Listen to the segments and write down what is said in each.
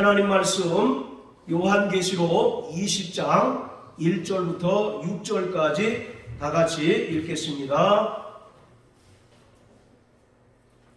하나님 말씀 요한계시록 20장 1절부터 6절까지 다 같이 읽겠습니다.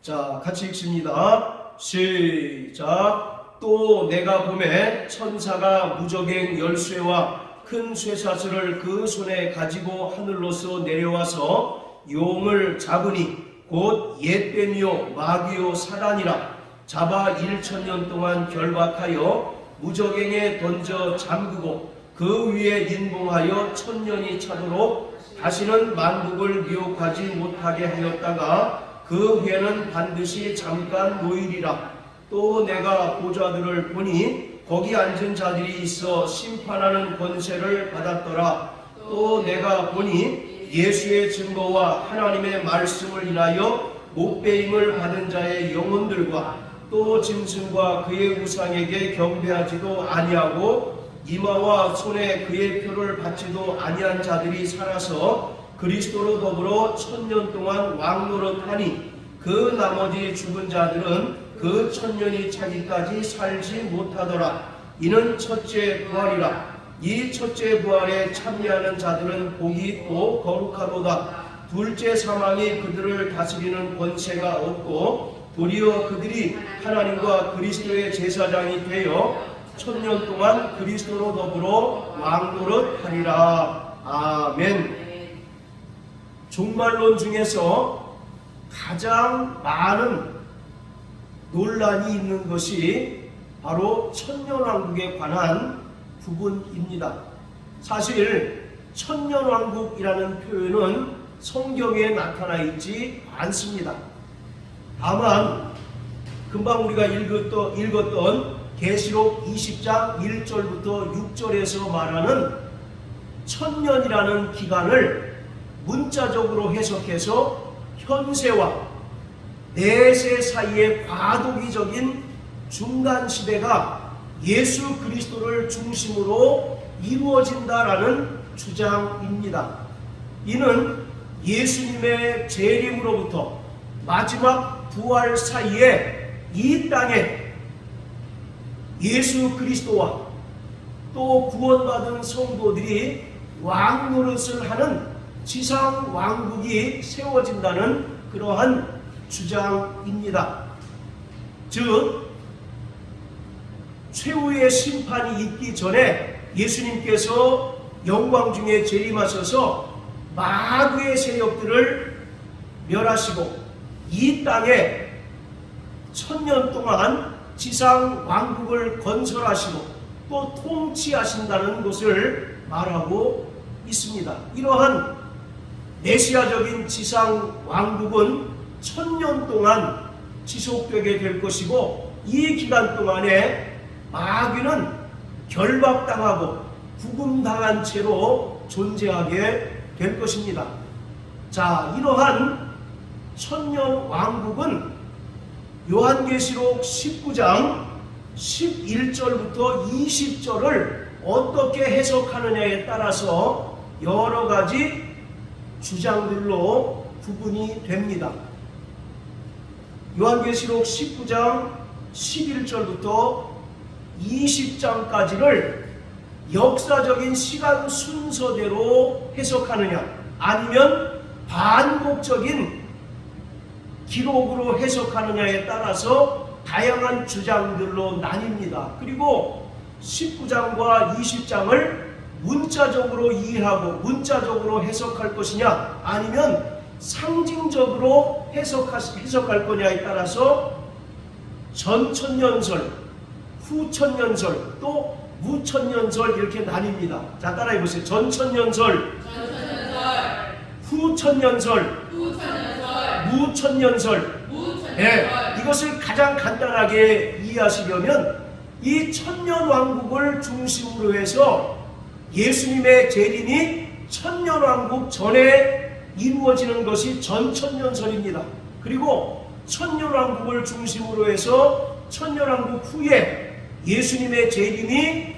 자, 같이 읽습니다. 시작. 또 내가 보매 천사가 무저갱 열쇠와 큰 쇠사슬을 그 손에 가지고 하늘로서 내려와서 용을 잡으니 곧 옛뱀이요 마귀요 사단이라 잡아 1000년 동안 결박하여 무저갱에 던져 잠그고 그 위에 인봉하여 1000년이 차도록 다시는 만국을 미혹하지 못하게 하였다가 그 후에는 반드시 잠깐 노일이라. 또 내가 보좌들을 보니 거기 앉은 자들이 있어 심판하는 권세를 받았더라. 또 내가 보니 예수의 증거와 하나님의 말씀을 인하여 못배임을 받은 자의 영혼들과 또 짐승과 그의 우상에게 경배하지도 아니하고 이마와 손에 그의 표를 받지도 아니한 자들이 살아서 그리스도로 더불어 1000년 동안 왕노릇하니 그 나머지 죽은 자들은 그 1000년이 차기까지 살지 못하더라. 이는 첫째 부활이라. 이 첫째 부활에 참여하는 자들은 복이 있고 거룩하도다. 둘째 사망이 그들을 다스리는 권세가 없고 도리어 그들이 하나님과 그리스도의 제사장이 되어 1000년 동안 그리스도로 더불어 왕노릇하리라. 아멘. 종말론 중에서 가장 많은 논란이 있는 것이 바로 천년왕국에 관한 부분입니다. 사실 천년왕국이라는 표현은 성경에 나타나 있지 않습니다. 다만 금방 우리가 읽었던 계시록 20장 1절부터 6절에서 말하는 천년이라는 기간을 문자적으로 해석해서 현세와 내세 사이의 과도기적인 중간시대가 예수 그리스도를 중심으로 이루어진다라는 주장입니다. 이는 예수님의 재림으로부터 마지막 부활 사이에 이 땅에 예수 그리스도와 또 구원받은 성도들이 왕노릇을 하는 지상 왕국이 세워진다는 그러한 주장입니다. 즉 최후의 심판이 있기 전에 예수님께서 영광 중에 재림하셔서 마귀의 세력들을 멸하시고 이 땅에 1000년 동안 지상 왕국을 건설하시고 또 통치하신다는 것을 말하고 있습니다. 이러한 메시아적인 지상 왕국은 1000년 동안 지속되게 될 것이고 이 기간 동안에 마귀는 결박당하고 구금당한 채로 존재하게 될 것입니다. 자, 이러한 천년 왕국은 요한계시록 19장 11절부터 20절을 어떻게 해석하느냐에 따라서 여러 가지 주장들로 구분이 됩니다. 요한계시록 19장 11절부터 20장까지를 역사적인 시간 순서대로 해석하느냐 아니면 반복적인 기록으로 해석하느냐에 따라서 다양한 주장들로 나뉩니다. 그리고 19장과 20장을 문자적으로 이해하고 문자적으로 해석할 것이냐 아니면 상징적으로 해석할 거냐에 따라서 전천년설, 후천년설, 또 무천년설 이렇게 나뉩니다. 자, 따라해 보세요. 전천년설, 후천년설, 무천년설. 네, 이것을 가장 간단하게 이해하시려면 이 천년왕국을 중심으로 해서 예수님의 재림이 천년왕국 전에 이루어지는 것이 전천년설입니다. 그리고 천년왕국을 중심으로 해서 천년왕국 후에 예수님의 재림이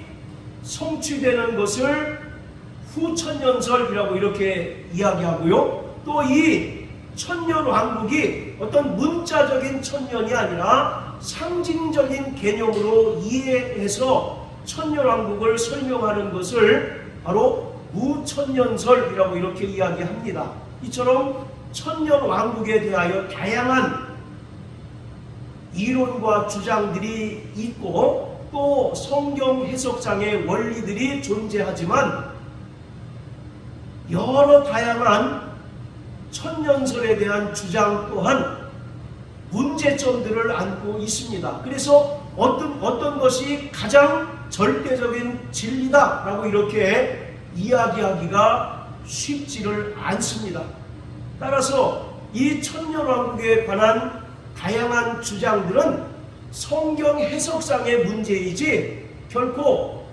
성취되는 것을 후천년설이라고 이렇게 이야기하고요. 또 이 천년왕국이 어떤 문자적인 천년이 아니라 상징적인 개념으로 이해해서 천년왕국을 설명하는 것을 바로 무천년설이라고 이렇게 이야기합니다. 이처럼 천년왕국에 대하여 다양한 이론과 주장들이 있고 또 성경 해석상의 원리들이 존재하지만 여러 다양한 천년설에 대한 주장 또한 문제점들을 안고 있습니다. 그래서 어떤 것이 가장 절대적인 진리다라고 이렇게 이야기하기가 쉽지를 않습니다. 따라서 이 천년왕국에 관한 다양한 주장들은 성경 해석상의 문제이지 결코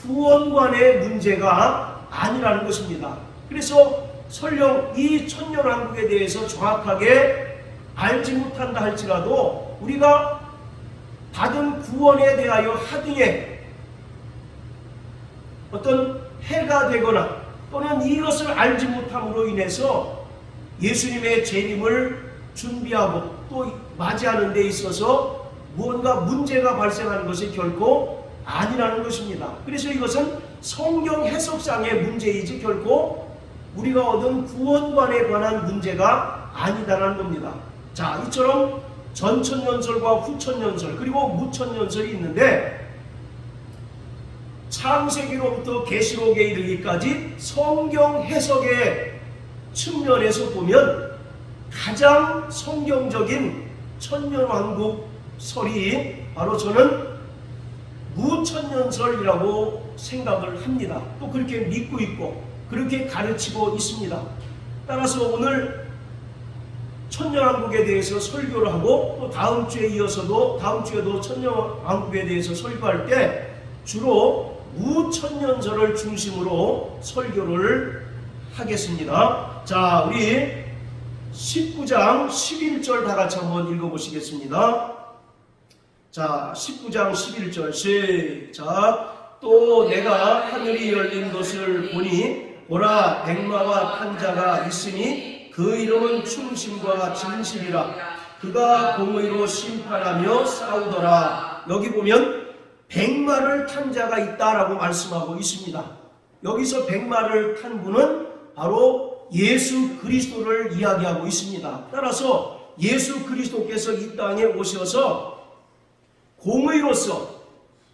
구원관의 문제가 아니라는 것입니다. 그래서 설령 이 천년왕국에 대해서 정확하게 알지 못한다 할지라도 우리가 받은 구원에 대하여 하등에 어떤 해가 되거나 또는 이것을 알지 못함으로 인해서 예수님의 재림을 준비하고 또 맞이하는 데 있어서 무언가 문제가 발생하는 것이 결코 아니라는 것입니다. 그래서 이것은 성경 해석상의 문제이지 결코 우리가 얻은 구원관에 관한 문제가 아니다라는 겁니다. 자, 이처럼 전천년설과 후천년설 그리고 무천년설이 있는데 창세기로부터 계시록에 이르기까지 성경 해석의 측면에서 보면 가장 성경적인 천년왕국설이 바로 저는 무천년설이라고 생각을 합니다. 또 그렇게 믿고 있고 그렇게 가르치고 있습니다. 따라서 오늘 천년왕국에 대해서 설교를 하고 또 다음 주에도 천년왕국에 대해서 설교할 때 주로 무천년설을 중심으로 설교를 하겠습니다. 자, 우리 19장 11절 다 같이 한번 읽어보시겠습니다. 자, 19장 11절 시작. 또 내가 하늘이 열린 것을 보니 보라 백마와 탄 자가 있으니 그 이름은 충심과 진실이라. 그가 공의로 심판하며 싸우더라. 여기 보면 백마를 탄 자가 있다라고 말씀하고 있습니다. 여기서 백마를 탄 분은 바로 예수 그리스도를 이야기하고 있습니다. 따라서 예수 그리스도께서 이 땅에 오셔서 공의로서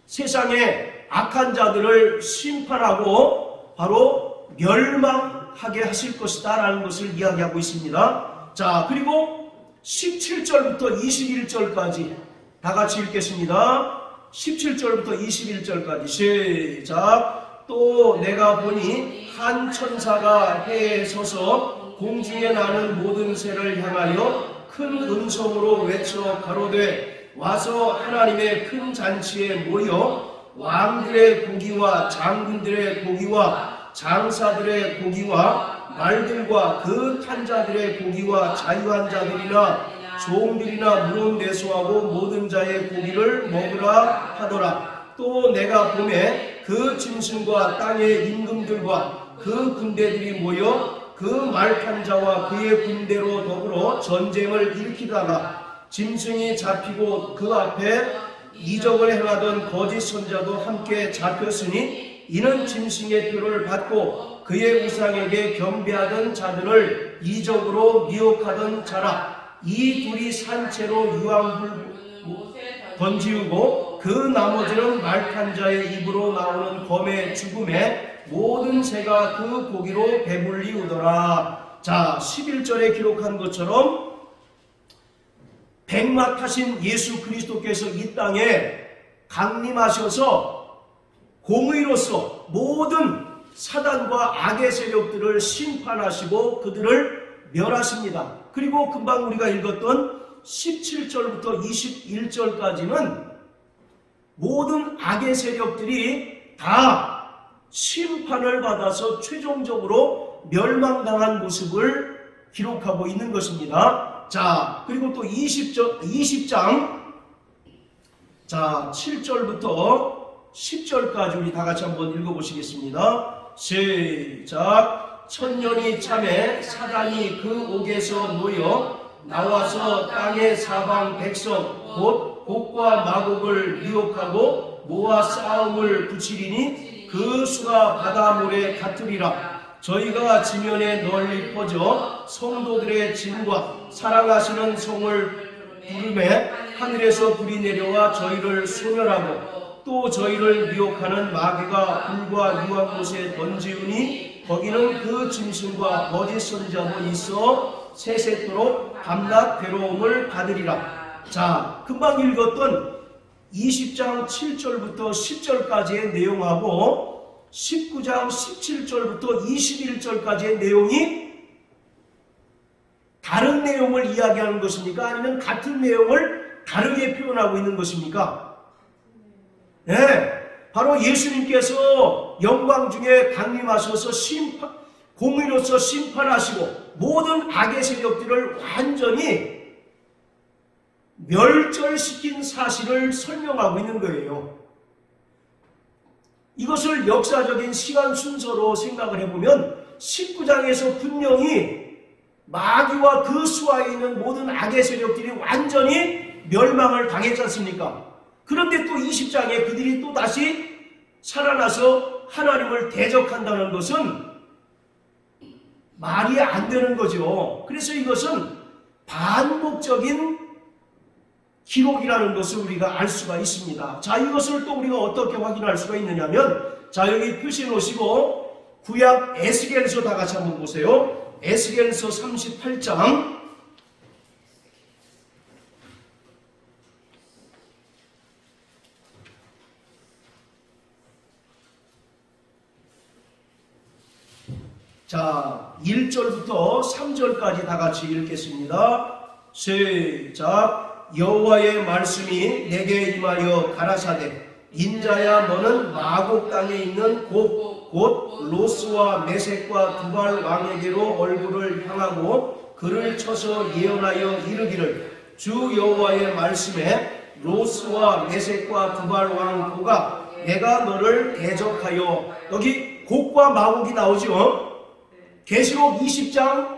세상의 악한 자들을 심판하고 바로 멸망하게 하실 것이다 라는 것을 이야기하고 있습니다. 자, 그리고 17절부터 21절까지 다 같이 읽겠습니다. 17절부터 21절까지 시작. 또 내가 보니 한 천사가 해에 서서 공중에 나는 모든 새를 향하여 큰 음성으로 외쳐 가로되 와서 하나님의 큰 잔치에 모여 왕들의 고기와 장군들의 고기와 장사들의 고기와 말들과 그 탄자들의 고기와 자유한 자들이나 종들이나 물은 대소하고 모든 자의 고기를 먹으라 하더라. 또 내가 보매 그 짐승과 땅의 임금들과 그 군대들이 모여 그 말탄 자와 그의 군대로 더불어 전쟁을 일으키다가 짐승이 잡히고 그 앞에 이적을 행하던 거짓 선자도 함께 잡혔으니 이는 짐승의 표를 받고 그의 우상에게 경배하던 자들을 이적으로 미혹하던 자라. 이 둘이 산채로 유황불 던지우고 그 나머지는 말탄 자의 입으로 나오는 검의 죽음에 모든 새가 그 고기로 배불리우더라. 자, 11절에 기록한 것처럼 백마 타신 예수 그리스도께서 이 땅에 강림하셔서 공의로서 모든 사단과 악의 세력들을 심판하시고 그들을 멸하십니다. 그리고 금방 우리가 읽었던 17절부터 21절까지는 모든 악의 세력들이 다 심판을 받아서 최종적으로 멸망당한 모습을 기록하고 있는 것입니다. 자, 그리고 또 20장 자 7절부터 10절까지 우리 다 같이 한번 읽어보시겠습니다. 시작. 천년이 참에 사단이 그 옥에서 놓여 나와서 땅의 사방 백성 곧 곡과 마곡을 미혹하고 모아 싸움을 붙이리니 그 수가 바다물에 같으리라. 저희가 지면에 널리 퍼져 성도들의 짐과 사랑하시는 성을 부르매 하늘에서 불이 내려와 저희를 소멸하고 또 저희를 미혹하는 마귀가 불과 유황 못에 던지우니 거기는 그 짐승과 거짓 선지자도 있어 세세토록 밤낮 괴로움을 받으리라. 자, 금방 읽었던 20장 7절부터 10절까지의 내용하고 19장 17절부터 21절까지의 내용이 다른 내용을 이야기하는 것입니까? 아니면 같은 내용을 다르게 표현하고 있는 것입니까? 네, 바로 예수님께서 영광 중에 강림하셔서 공의로서 심판하시고 모든 악의 세력들을 완전히 멸절시킨 사실을 설명하고 있는 거예요. 이것을 역사적인 시간 순서로 생각을 해보면 19장에서 분명히 마귀와 그 수하에 있는 모든 악의 세력들이 완전히 멸망을 당했지 않습니까? 그런데 또 20장에 그들이 또 다시 살아나서 하나님을 대적한다는 것은 말이 안 되는 거죠. 그래서 이것은 반복적인 기록이라는 것을 우리가 알 수가 있습니다. 자, 이것을 또 우리가 어떻게 확인할 수가 있느냐면, 자, 여기 표시해 놓으시고 구약 에스겔서 다 같이 한번 보세요. 에스겔서 38장 자, 1절부터 3절까지 다 같이 읽겠습니다. 시작. 여호와의 말씀이 내게 임하여 가라사대 인자야 너는 마곡 땅에 있는 곧 로스와 메섹과 두발 왕에게로 얼굴을 향하고 그를 쳐서 예언하여 이르기를 주 여호와의 말씀에 로스와 메섹과 두발 왕 고가 내가 너를 대적하여, 여기 곡과 마곡이 나오죠. 계시록 20장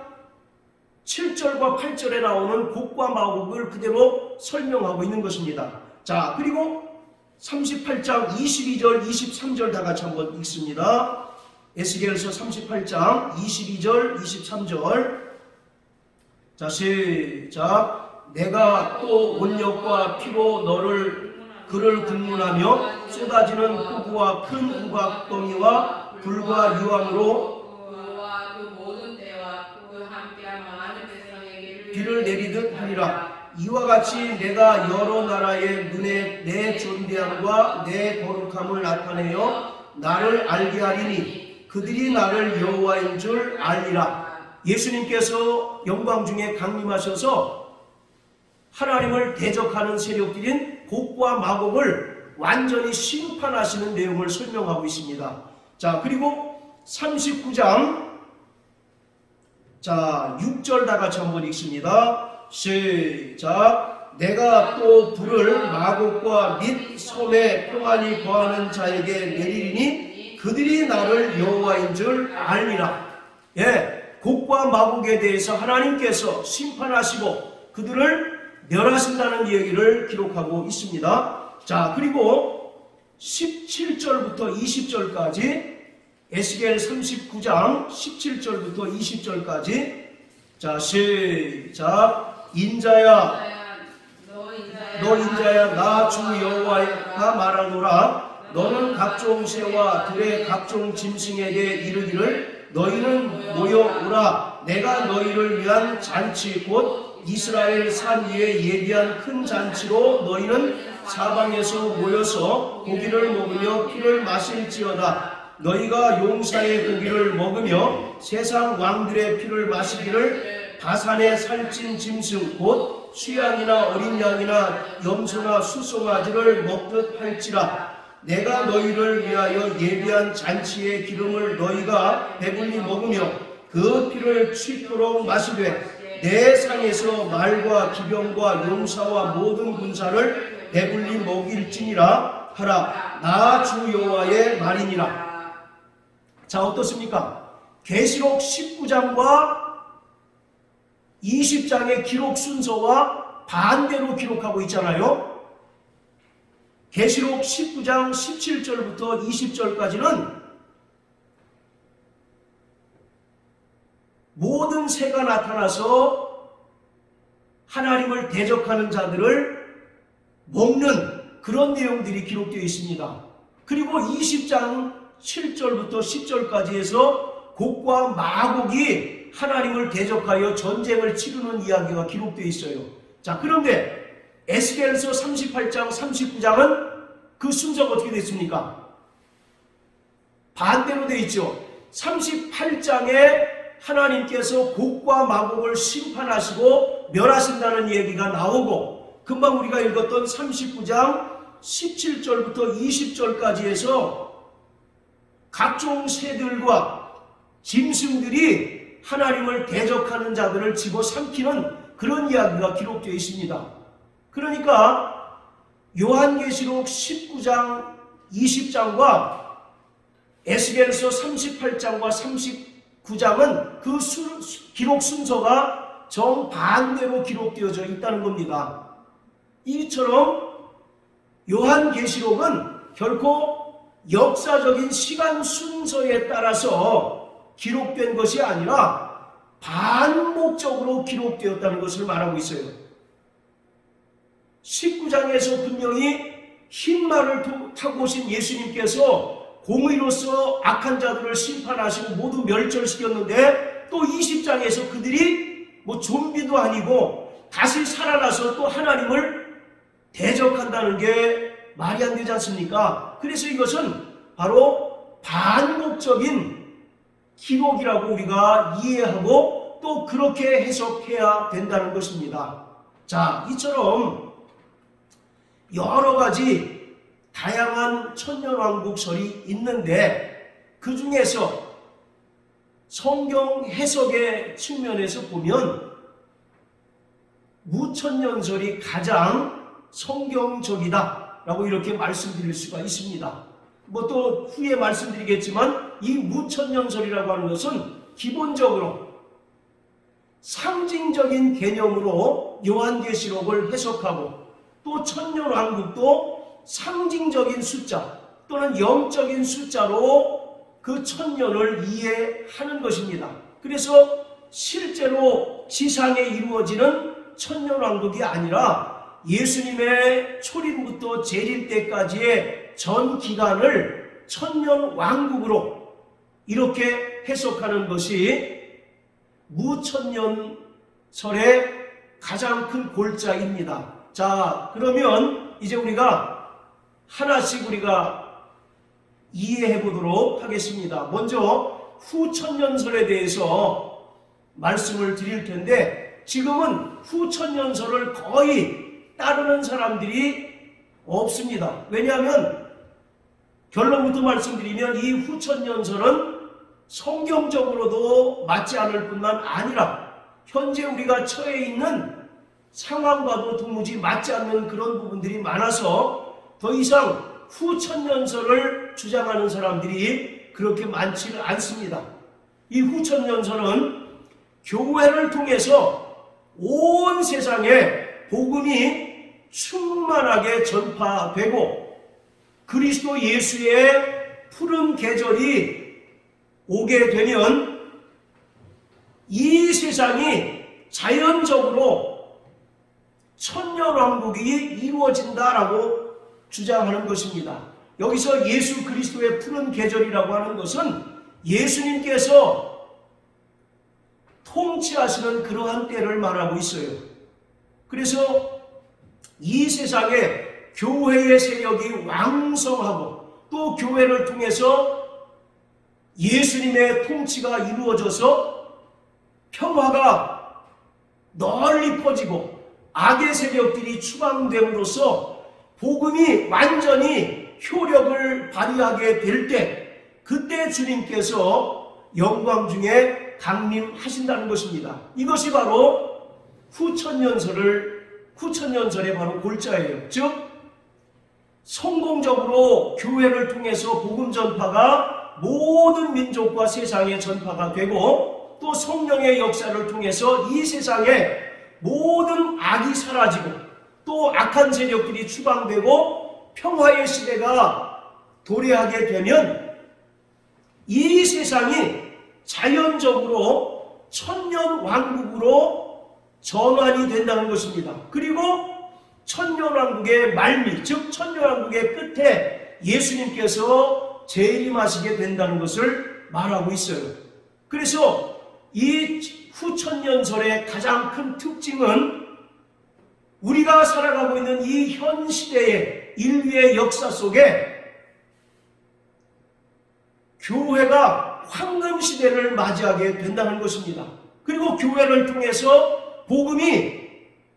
7절과 8절에 나오는 곡과 마곡을 그대로 설명하고 있는 것입니다. 자, 그리고 38장 22절 23절 다 같이 한번 읽습니다. 에스겔서 38장 22절 23절. 자, 시작. 내가 또 온역과 피로 그를 군문하며 쏟아지는 폭우와 큰 우박덩이와 불과 유황으로 비를 내리듯 하리라. 이와 같이 내가 여러 나라의 눈에 내 존귀함과 내 거룩함을 나타내어 나를 알게 하리니 그들이 나를 여호와인 줄 알리라. 예수님께서 영광 중에 강림하셔서 하나님을 대적하는 세력들인 곡과 마곡을 완전히 심판하시는 내용을 설명하고 있습니다. 자, 그리고 39장 자, 6절 다 같이 한번 읽습니다. 시작. 내가 또 불을 마곡과 및 섬에 평안히 거하는 자에게 내리리니 그들이 나를 여호와인 줄 알리라. 예, 곡과 마곡에 대해서 하나님께서 심판하시고 그들을 멸하신다는 이야기를 기록하고 있습니다. 자, 그리고 17절부터 20절까지 에스겔 39장 17절부터 20절까지. 자, 시작. 인자야 너 인자야 나 주 여호와가 말하노라. 너는 각종 새와 들의 각종 짐승에게 이르기를 너희는 모여오라. 내가 너희를 위한 잔치 곧 이스라엘 산 위에 예비한 큰 잔치로 너희는 사방에서 모여서 고기를 먹으며 피를 마실지어다. 너희가 용사의 고기를 먹으며 세상 왕들의 피를 마시기를 바산의 살찐 짐승 곧 수양이나 어린 양이나 염소나 수송아지를 먹듯 할지라. 내가 너희를 위하여 예비한 잔치의 기름을 너희가 배불리 먹으며 그 피를 취토록 마시되 내 상에서 말과 기병과 용사와 모든 군사를 배불리 먹일지니라 하라. 나 주 여호와의 말이니라. 자, 어떻습니까? 계시록 19장과 20장의 기록 순서와 반대로 기록하고 있잖아요. 계시록 19장 17절부터 20절까지는 모든 새가 나타나서 하나님을 대적하는 자들을 먹는 그런 내용들이 기록되어 있습니다. 그리고 20장 7절부터 10절까지 해서 곡과 마곡이 하나님을 대적하여 전쟁을 치르는 이야기가 기록되어 있어요. 자, 그런데 에스겔서 38장 39장은 그 순서가 어떻게 됐습니까? 반대로 되어 있죠. 38장에 하나님께서 곡과 마곡을 심판하시고 멸하신다는 얘기가 나오고, 금방 우리가 읽었던 39장 17절부터 20절까지 해서 각종 새들과 짐승들이 하나님을 대적하는 자들을 집어삼키는 그런 이야기가 기록되어 있습니다. 그러니까 요한계시록 19장 20장과 에스겔서 38장과 39장은 그 기록 순서가 정반대로 기록되어져 있다는 겁니다. 이처럼 요한계시록은 결코 역사적인 시간 순서에 따라서 기록된 것이 아니라 반복적으로 기록되었다는 것을 말하고 있어요. 19장에서 분명히 흰 말을 타고 오신 예수님께서 공의로서 악한 자들을 심판하시고 모두 멸절시켰는데, 또 20장에서 그들이 좀비도 아니고 다시 살아나서 또 하나님을 대적한다는 게 말이 안 되지 않습니까? 그래서 이것은 바로 반복적인 기록이라고 우리가 이해하고 또 그렇게 해석해야 된다는 것입니다. 자, 이처럼 여러 가지 다양한 천년왕국설이 있는데, 그 중에서 성경 해석의 측면에서 보면 무천년설이 가장 성경적이다 라고 이렇게 말씀드릴 수가 있습니다. 또 후에 말씀드리겠지만 이 무천년설이라고 하는 것은 기본적으로 상징적인 개념으로 요한계시록을 해석하고, 또 천년왕국도 상징적인 숫자 또는 영적인 숫자로 그 천년을 이해하는 것입니다. 그래서 실제로 지상에 이루어지는 천년왕국이 아니라 예수님의 초림부터 재림 때까지의 전 기간을 천년왕국으로 이렇게 해석하는 것이 무천년설의 가장 큰 골자입니다. 자, 그러면 이제 우리가 하나씩 이해해 보도록 하겠습니다. 먼저 후천년설에 대해서 말씀을 드릴 텐데, 지금은 후천년설을 거의 따르는 사람들이 없습니다. 왜냐하면 결론부터 말씀드리면 이 후천년설은 성경적으로도 맞지 않을 뿐만 아니라 현재 우리가 처해 있는 상황과도 도무지 맞지 않는 그런 부분들이 많아서 더 이상 후천년설을 주장하는 사람들이 그렇게 많지는 않습니다. 이 후천년설은 교회를 통해서 온 세상에 복음이 충만하게 전파되고 그리스도 예수의 푸른 계절이 오게 되면 이 세상이 자연적으로 천년왕국이 이루어진다라고 주장하는 것입니다. 여기서 예수 그리스도의 푸른 계절이라고 하는 것은 예수님께서 통치하시는 그러한 때를 말하고 있어요. 그래서 이 세상에 교회의 세력이 왕성하고 또 교회를 통해서 예수님의 통치가 이루어져서 평화가 널리 퍼지고 악의 세력들이 추방됨으로써 복음이 완전히 효력을 발휘하게 될 때, 그때 주님께서 영광 중에 강림하신다는 것입니다. 이것이 바로 후천년설의 바로 골자예요. 즉 성공적으로 교회를 통해서 복음 전파가 모든 민족과 세상에 전파가 되고, 또 성령의 역사를 통해서 이 세상에 모든 악이 사라지고 또 악한 세력들이 추방되고 평화의 시대가 도래하게 되면 이 세상이 자연적으로 천년 왕국으로 전환이 된다는 것입니다. 그리고 천년 왕국의 말미, 즉 천년 왕국의 끝에 예수님께서 재림하시게 된다는 것을 말하고 있어요. 그래서 이 후천년설의 가장 큰 특징은 우리가 살아가고 있는 이 현 시대의 인류의 역사 속에 교회가 황금 시대를 맞이하게 된다는 것입니다. 그리고 교회를 통해서 복음이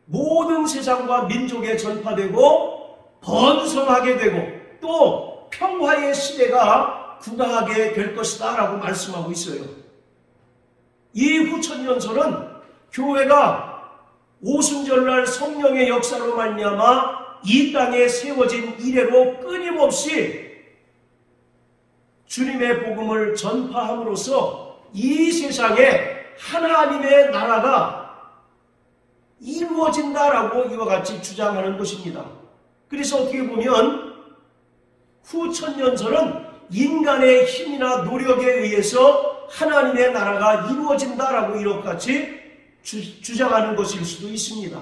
모든 세상과 민족에 전파되고 번성하게 되고 또 평화의 시대가 국가하게 될 것이다 라고 말씀하고 있어요. 이 후천년설은 교회가 오순절날 성령의 역사로 말미암아 이 땅에 세워진 이래로 끊임없이 주님의 복음을 전파함으로써 이 세상에 하나님의 나라가 이루어진다라고 이와 같이 주장하는 것입니다. 그래서 어떻게 보면 후천년설은 인간의 힘이나 노력에 의해서 하나님의 나라가 이루어진다라고 이렇게 같이 주장하는 것일 수도 있습니다.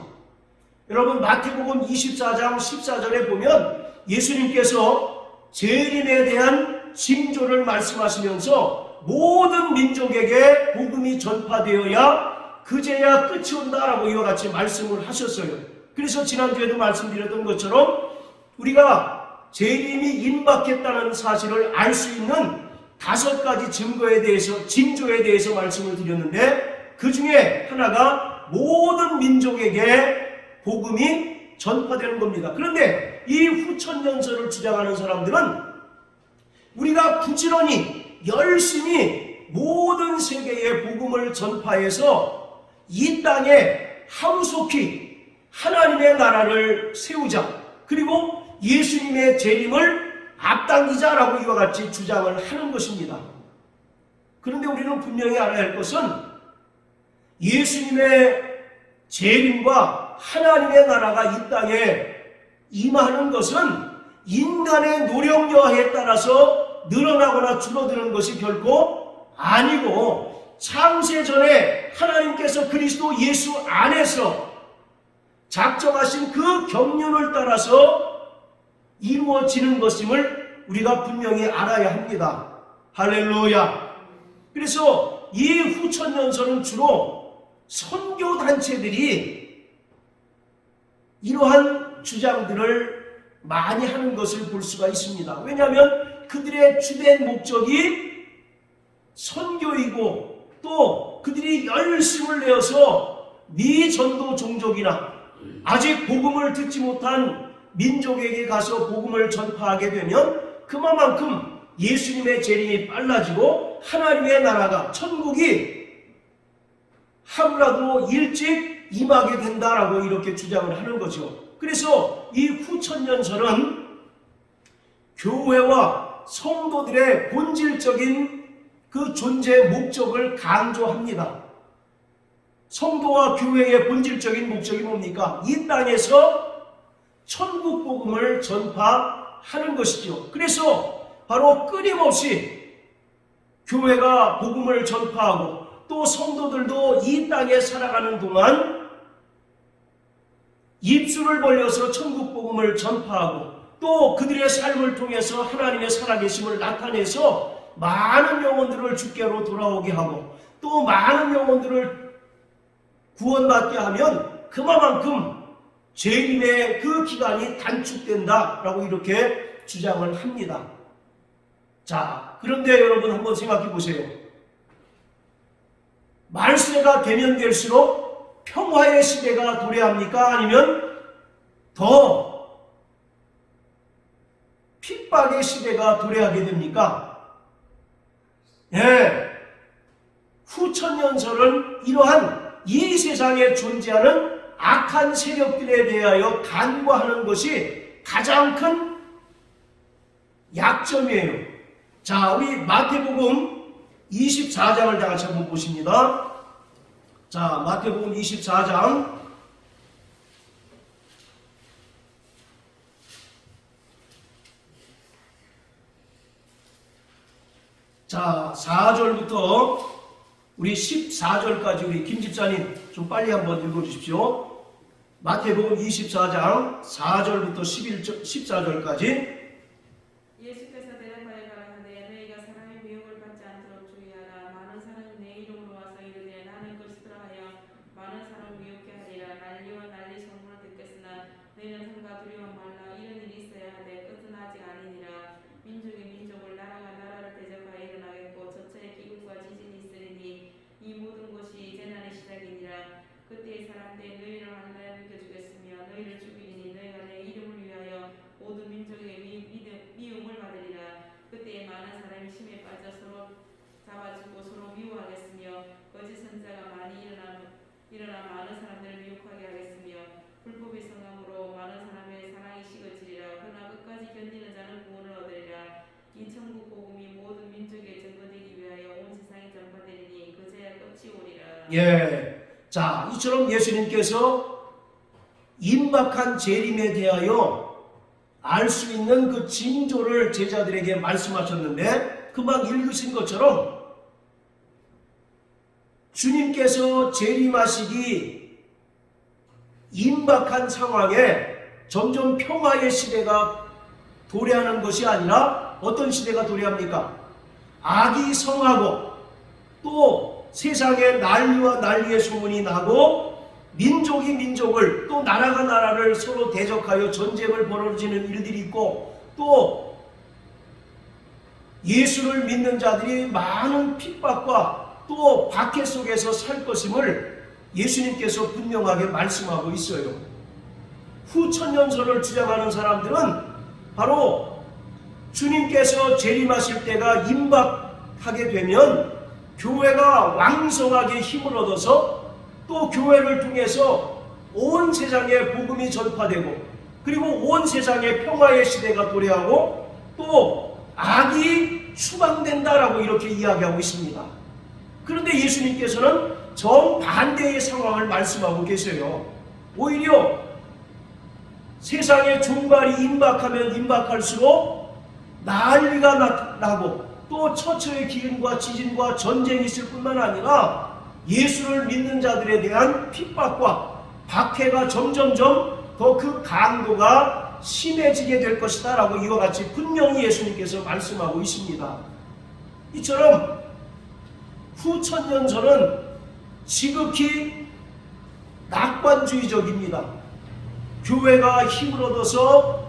여러분 마태복음 24장 14절에 보면 예수님께서 재림에 대한 징조를 말씀하시면서 모든 민족에게 복음이 전파되어야 그제야 끝이 온다라고 이와 같이 말씀을 하셨어요. 그래서 지난주에도 말씀드렸던 것처럼 우리가 재림이 임박했다는 사실을 알 수 있는 5가지 증거에 대해서, 징조에 대해서 말씀을 드렸는데 그 중에 하나가 모든 민족에게 복음이 전파되는 겁니다. 그런데 이 후천년설을 주장하는 사람들은 우리가 부지런히 열심히 모든 세계에 복음을 전파해서 이 땅에 하루속히 하나님의 나라를 세우자, 그리고 예수님의 재림을 앞당기자라고 이와 같이 주장을 하는 것입니다. 그런데 우리는 분명히 알아야 할 것은 예수님의 재림과 하나님의 나라가 이 땅에 임하는 것은 인간의 노력 여하에 따라서 늘어나거나 줄어드는 것이 결코 아니고 창세 전에 하나님께서 그리스도 예수 안에서 작정하신 그 경륜을 따라서 이루어지는 것임을 우리가 분명히 알아야 합니다. 할렐루야. 그래서 이 후천년설은 주로 선교단체들이 이러한 주장들을 많이 하는 것을 볼 수가 있습니다. 왜냐하면 그들의 주된 목적이 선교이고 또 그들이 열심을 내어서 미전도 종족이나 아직 복음을 듣지 못한 민족에게 가서 복음을 전파하게 되면 그만큼 예수님의 재림이 빨라지고 하나님의 나라가, 천국이 하루라도 일찍 임하게 된다라고 이렇게 주장을 하는 거죠. 그래서 이 후천년설은 교회와 성도들의 본질적인 그 존재 목적을 강조합니다. 성도와 교회의 본질적인 목적이 뭡니까? 이 땅에서 천국 복음을 전파하는 것이죠. 그래서 바로 끊임없이 교회가 복음을 전파하고 또 성도들도 이 땅에 살아가는 동안 입술을 벌려서 천국 복음을 전파하고 또 그들의 삶을 통해서 하나님의 살아계심을 나타내서 많은 영혼들을 주께로 돌아오게 하고 또 많은 영혼들을 구원받게 하면 그만큼 재림의 그 기간이 단축된다라고 이렇게 주장을 합니다. 자, 그런데 여러분 한번 생각해 보세요. 말세가 되면 될수록 평화의 시대가 도래합니까? 아니면 더 핍박의 시대가 도래하게 됩니까? 예. 후천년설은 이러한 이 세상에 존재하는 악한 세력들에 대하여 간과하는 것이 가장 큰 약점이에요. 자, 우리 마태복음 24장을 다 같이 한번 보십니다. 자, 마태복음 24장. 자, 4절부터 우리 14절까지 우리 김 집사님 좀 빨리 한번 읽어주십시오. 마태복음 24장 4절부터 14절까지. 예수께서 대답하여 가라사대 너희가 사람의 미혹을 받지 않도록 주의하라. 많은 사람이 내 이름으로 와서 이르되 나는 그리스도라 하여 많은 사람을 미혹게 하리라. 난리와 난리 소문을 듣겠으나 너희는 삼가 두려워 말라. 이런 일이 있어야 하되 끝은 아직 아니니라. 민족이 민족을 나라가 나라를 대적하여 일어나겠고 저처에 기근과 지진이 있으리니 이 모든 것이 재난의 시작이니라. 그때의 사람들이 너희를 한나에 느껴주겠으며 너희를 죽이리니 너희가 내 이름을 위하여 모든 민족에게 미움을 받으리라. 그때에 많은 사람이 심에 빠져 서로 잡아주고 서로 미워하겠으며 거짓 선자가 많이 일어나 많은 사람들을 미혹하게 하겠으며 불법의 성함으로 많은 사람의 사랑이 식어지리라. 그러나 끝까지 견디는 자는 구원을 얻으리라. 이 천국 복음이 모든 민족에 전거되기 위하여 온 세상에 전파되리니 그제야 끝이 오리라. 예. 자, 이처럼 예수님께서 임박한 재림에 대하여 알 수 있는 그 징조를 제자들에게 말씀하셨는데, 금방 읽으신 것처럼 주님께서 재림하시기 임박한 상황에 점점 평화의 시대가 도래하는 것이 아니라 어떤 시대가 도래합니까? 악이 성하고 또 세상에 난리와 난리의 소문이 나고 민족이 민족을 또 나라가 나라를 서로 대적하여 전쟁을 벌어지는 일들이 있고 또 예수를 믿는 자들이 많은 핍박과 또 박해 속에서 살 것임을 예수님께서 분명하게 말씀하고 있어요. 후천년설을 주장하는 사람들은 바로 주님께서 재림하실 때가 임박하게 되면 교회가 왕성하게 힘을 얻어서 또 교회를 통해서 온 세상에 복음이 전파되고 그리고 온 세상에 평화의 시대가 도래하고 또 악이 추방된다라고 이렇게 이야기하고 있습니다. 그런데 예수님께서는 정반대의 상황을 말씀하고 계세요. 오히려 세상의 종말이 임박하면 임박할수록 난리가 나고 또 처처의 기근과 지진과 전쟁이 있을 뿐만 아니라 예수를 믿는 자들에 대한 핍박과 박해가 점점점 더 그 강도가 심해지게 될 것이다 라고 이와 같이 분명히 예수님께서 말씀하고 있습니다. 이처럼 후천년설은 지극히 낙관주의적입니다. 교회가 힘을 얻어서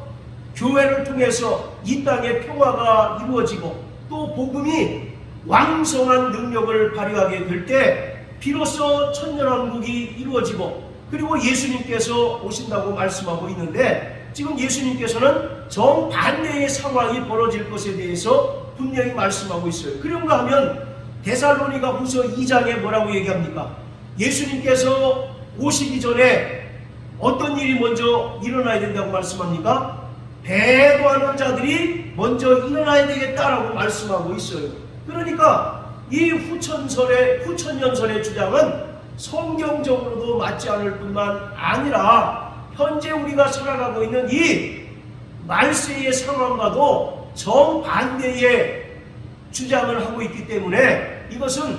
교회를 통해서 이 땅에 평화가 이루어지고 또 복음이 왕성한 능력을 발휘하게 될 때 비로소 천년왕국이 이루어지고 그리고 예수님께서 오신다고 말씀하고 있는데 지금 예수님께서는 정반대의 상황이 벌어질 것에 대해서 분명히 말씀하고 있어요. 그런가 하면 데살로니가 후서 2장에 뭐라고 얘기합니까? 예수님께서 오시기 전에 어떤 일이 먼저 일어나야 된다고 말씀합니까? 배도하는 자들이 먼저 일어나야 되겠다라고 말씀하고 있어요. 그러니까 이 후천년설의 주장은 성경적으로도 맞지 않을 뿐만 아니라 현재 우리가 살아가고 있는 이 말세의 상황과도 정반대의 주장을 하고 있기 때문에 이것은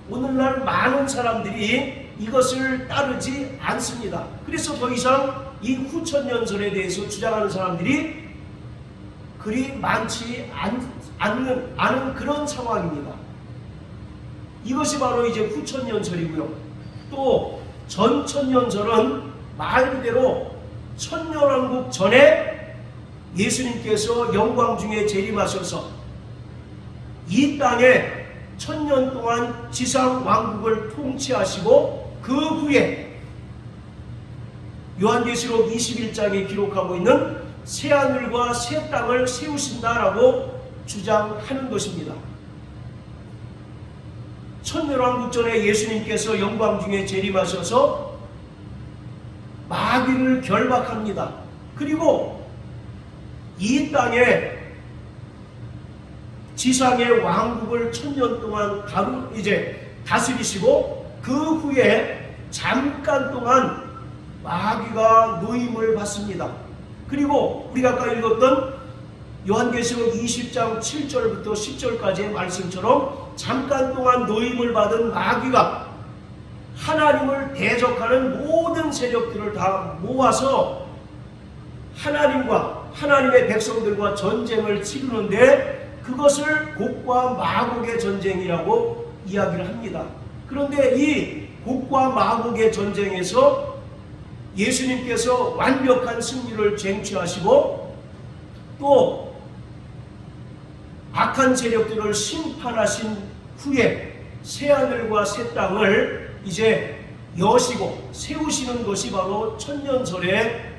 오늘날 많은 사람들이 이것을 따르지 않습니다. 그래서 더 이상 이 후천년설에 대해서 주장하는 사람들이 그리 많지 않은 그런 상황입니다. 이것이 바로 이제 후천년설이고요. 또 전천년설은 말 그대로 천년왕국 전에 예수님께서 영광 중에 재림하셔서 이 땅에 천년 동안 지상 왕국을 통치하시고 그 후에 요한계시록 21장에 기록하고 있는 새하늘과 새 땅을 세우신다라고 주장하는 것입니다. 천년왕국 전에 예수님께서 영광 중에 재림하셔서 마귀를 결박합니다. 그리고 이 땅에 지상의 왕국을 1000년 동안 다스리시고 그 후에 잠깐 동안 마귀가 노임을 받습니다. 그리고 우리가 아까 읽었던 요한계시록 20장 7절부터 10절까지의 말씀처럼 잠깐 동안 노임을 받은 마귀가 하나님을 대적하는 모든 세력들을 다 모아서 하나님과 하나님의 백성들과 전쟁을 치르는데 그것을 곡과 마곡의 전쟁이라고 이야기를 합니다. 그런데 이 곡과 마곡의 전쟁에서 예수님께서 완벽한 승리를 쟁취하시고 또 악한 세력들을 심판하신 후에 새하늘과 새 땅을 이제 여시고 세우시는 것이 바로 천년설의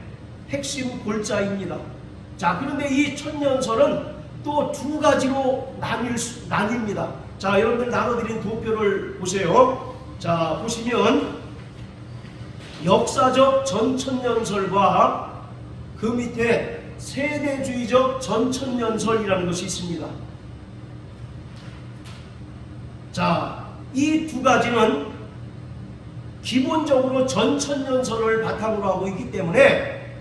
핵심 골자입니다. 자, 그런데 이 천년설은 또 두 가지로 나뉩니다. 자, 여러분들 나눠드린 도표를 보세요. 자, 보시면 역사적 전천년설과 그 밑에 세대주의적 전천년설이라는 것이 있습니다. 자, 이 두 가지는 기본적으로 전천년설을 바탕으로 하고 있기 때문에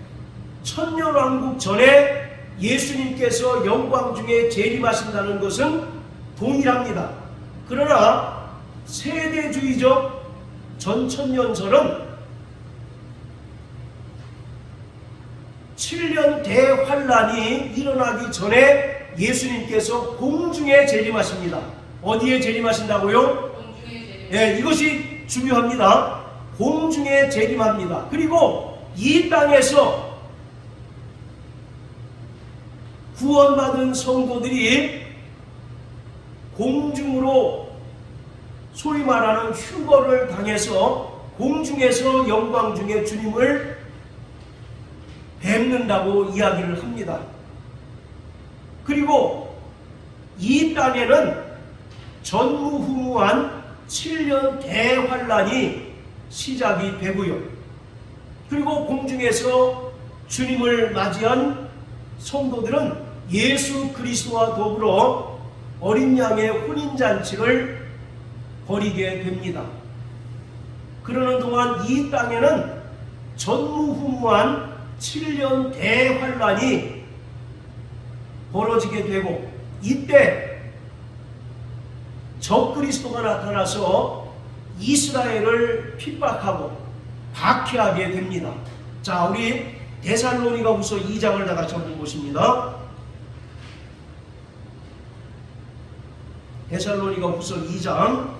천년왕국 전에 예수님께서 영광 중에 재림하신다는 것은 동일합니다. 그러나 세대주의적 전천년설은 7년 대환란이 일어나기 전에 예수님께서 공중에 재림하십니다. 어디에 재림하신다고요? 공중에 재림. 예, 이것이 중요합니다. 공중에 재림합니다. 그리고 이 땅에서 구원받은 성도들이 공중으로 소위 말하는 휴거를 당해서 공중에서 영광 중에 주님을 뵙는다고 이야기를 합니다. 그리고 이 땅에는 전무후무한 7년 대환란이 시작이 되고요. 그리고 공중에서 주님을 맞이한 성도들은 예수 그리스도와 더불어 어린 양의 혼인잔치를 벌이게 됩니다. 그러는 동안 이 땅에는 전무후무한 7년 대환란이 벌어지게 되고 이때 적그리스도가 나타나서 이스라엘을 핍박하고 박해하게 됩니다. 자, 우리 데살로니가후서 2장을 다 같이 한번 보십니다. 데살로니가후서 2장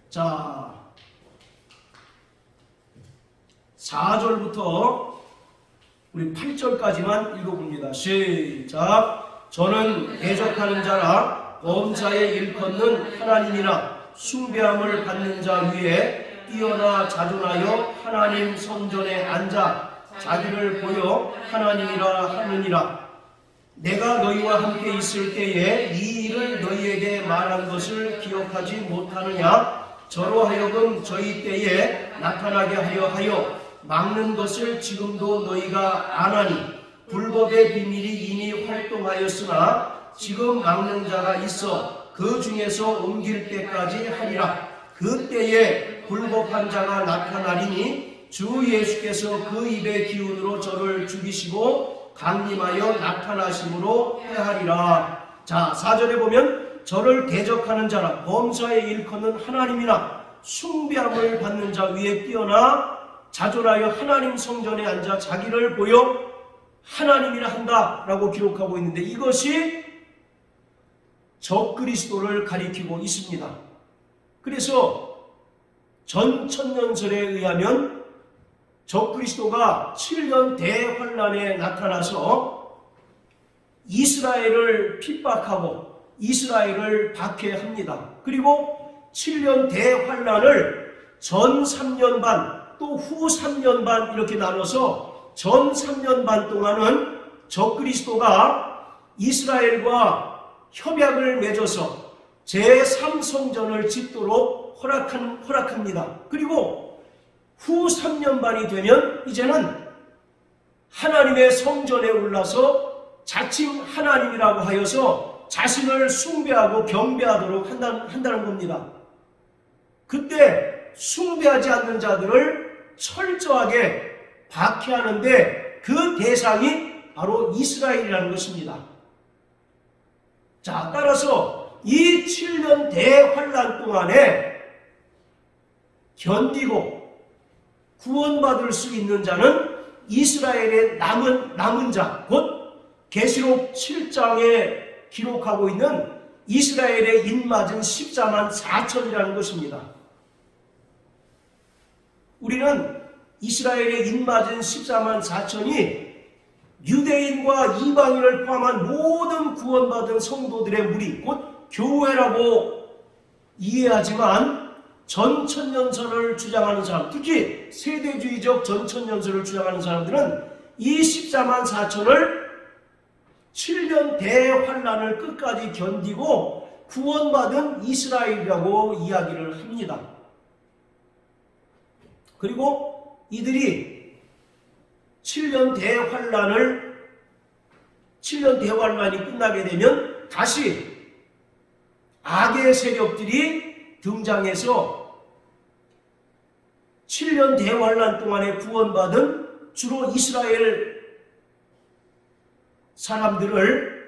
자, 4절부터 우리 8절까지만 읽어봅니다. 시작. 저는 대적하는 자라 범사에 일컫는 하나님이나 숭배함을 받는 자 위에 뛰어나 자존하여 하나님 성전에 앉아 자기를 보여 하나님이라 하느니라. 내가 너희와 함께 있을 때에 이 일을 너희에게 말한 것을 기억하지 못하느냐? 저로 하여금 저희 때에 나타나게 하여 막는 것을 지금도 너희가 아나니 불법의 비밀이 이미 활동하였으나 지금 막는 자가 있어 그 중에서 옮길 때까지 하리라. 그때에 불법한 자가 나타나리니 주 예수께서 그 입의 기운으로 저를 죽이시고 강림하여 나타나심으로 해하리라. 자, 4절에 보면 저를 대적하는 자라 범사에 일컫는 하나님이나 숭배함을 받는 자 위에 뛰어나 자존하여 하나님 성전에 앉아 자기를 보여 하나님이라 한다라고 기록하고 있는데 이것이 적그리스도를 가리키고 있습니다. 그래서 전천년설에 의하면 적그리스도가 7년 대환란에 나타나서 이스라엘을 핍박하고 이스라엘을 박해합니다. 그리고 7년 대환란을 전 3년 반 또 후 3년 반 이렇게 나눠서 전 3년 반 동안은 적그리스도가 이스라엘과 협약을 맺어서 제3성전을 짓도록 허락합니다. 그리고 후 3년반이 되면 이제는 하나님의 성전에 올라서 자칭 하나님이라고 하여서 자신을 숭배하고 경배하도록 한다는 겁니다. 그때 숭배하지 않는 자들을 철저하게 박해하는데 그 대상이 바로 이스라엘이라는 것입니다. 자, 따라서 이 7년 대환란 동안에 견디고 구원받을 수 있는 자는 이스라엘의 남은 자, 곧 계시록 7장에 기록하고 있는 이스라엘의 인맞은 14만 4천이라는 것입니다. 우리는 이스라엘의 인맞은 14만 4천이 유대인과 이방인을 포함한 모든 구원받은 성도들의 무리, 곧 교회라고 이해하지만 전천년설을 주장하는 사람, 특히 세대주의적 전천년설을 주장하는 사람들은 이 14만 4천을 7년 대환란을 끝까지 견디고 구원받은 이스라엘이라고 이야기를 합니다. 그리고 이들이 7년 대환란이 끝나게 되면 다시 악의 세력들이 등장해서 7년 대환란 동안에 구원받은 주로 이스라엘 사람들을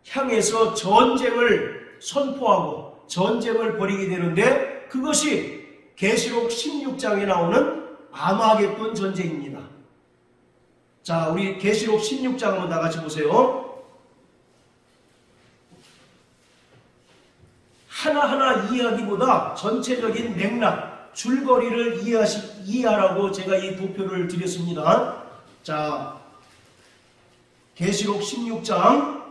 향해서 전쟁을 선포하고 전쟁을 벌이게 되는데 그것이 계시록 16장에 나오는 아마겟돈 전쟁입니다. 자, 우리 계시록 16장 한번 다 같이 보세요. 하나하나 이해하기보다 전체적인 맥락, 줄거리를 이해하라고 제가 이 도표를 드렸습니다. 자, 계시록 16장.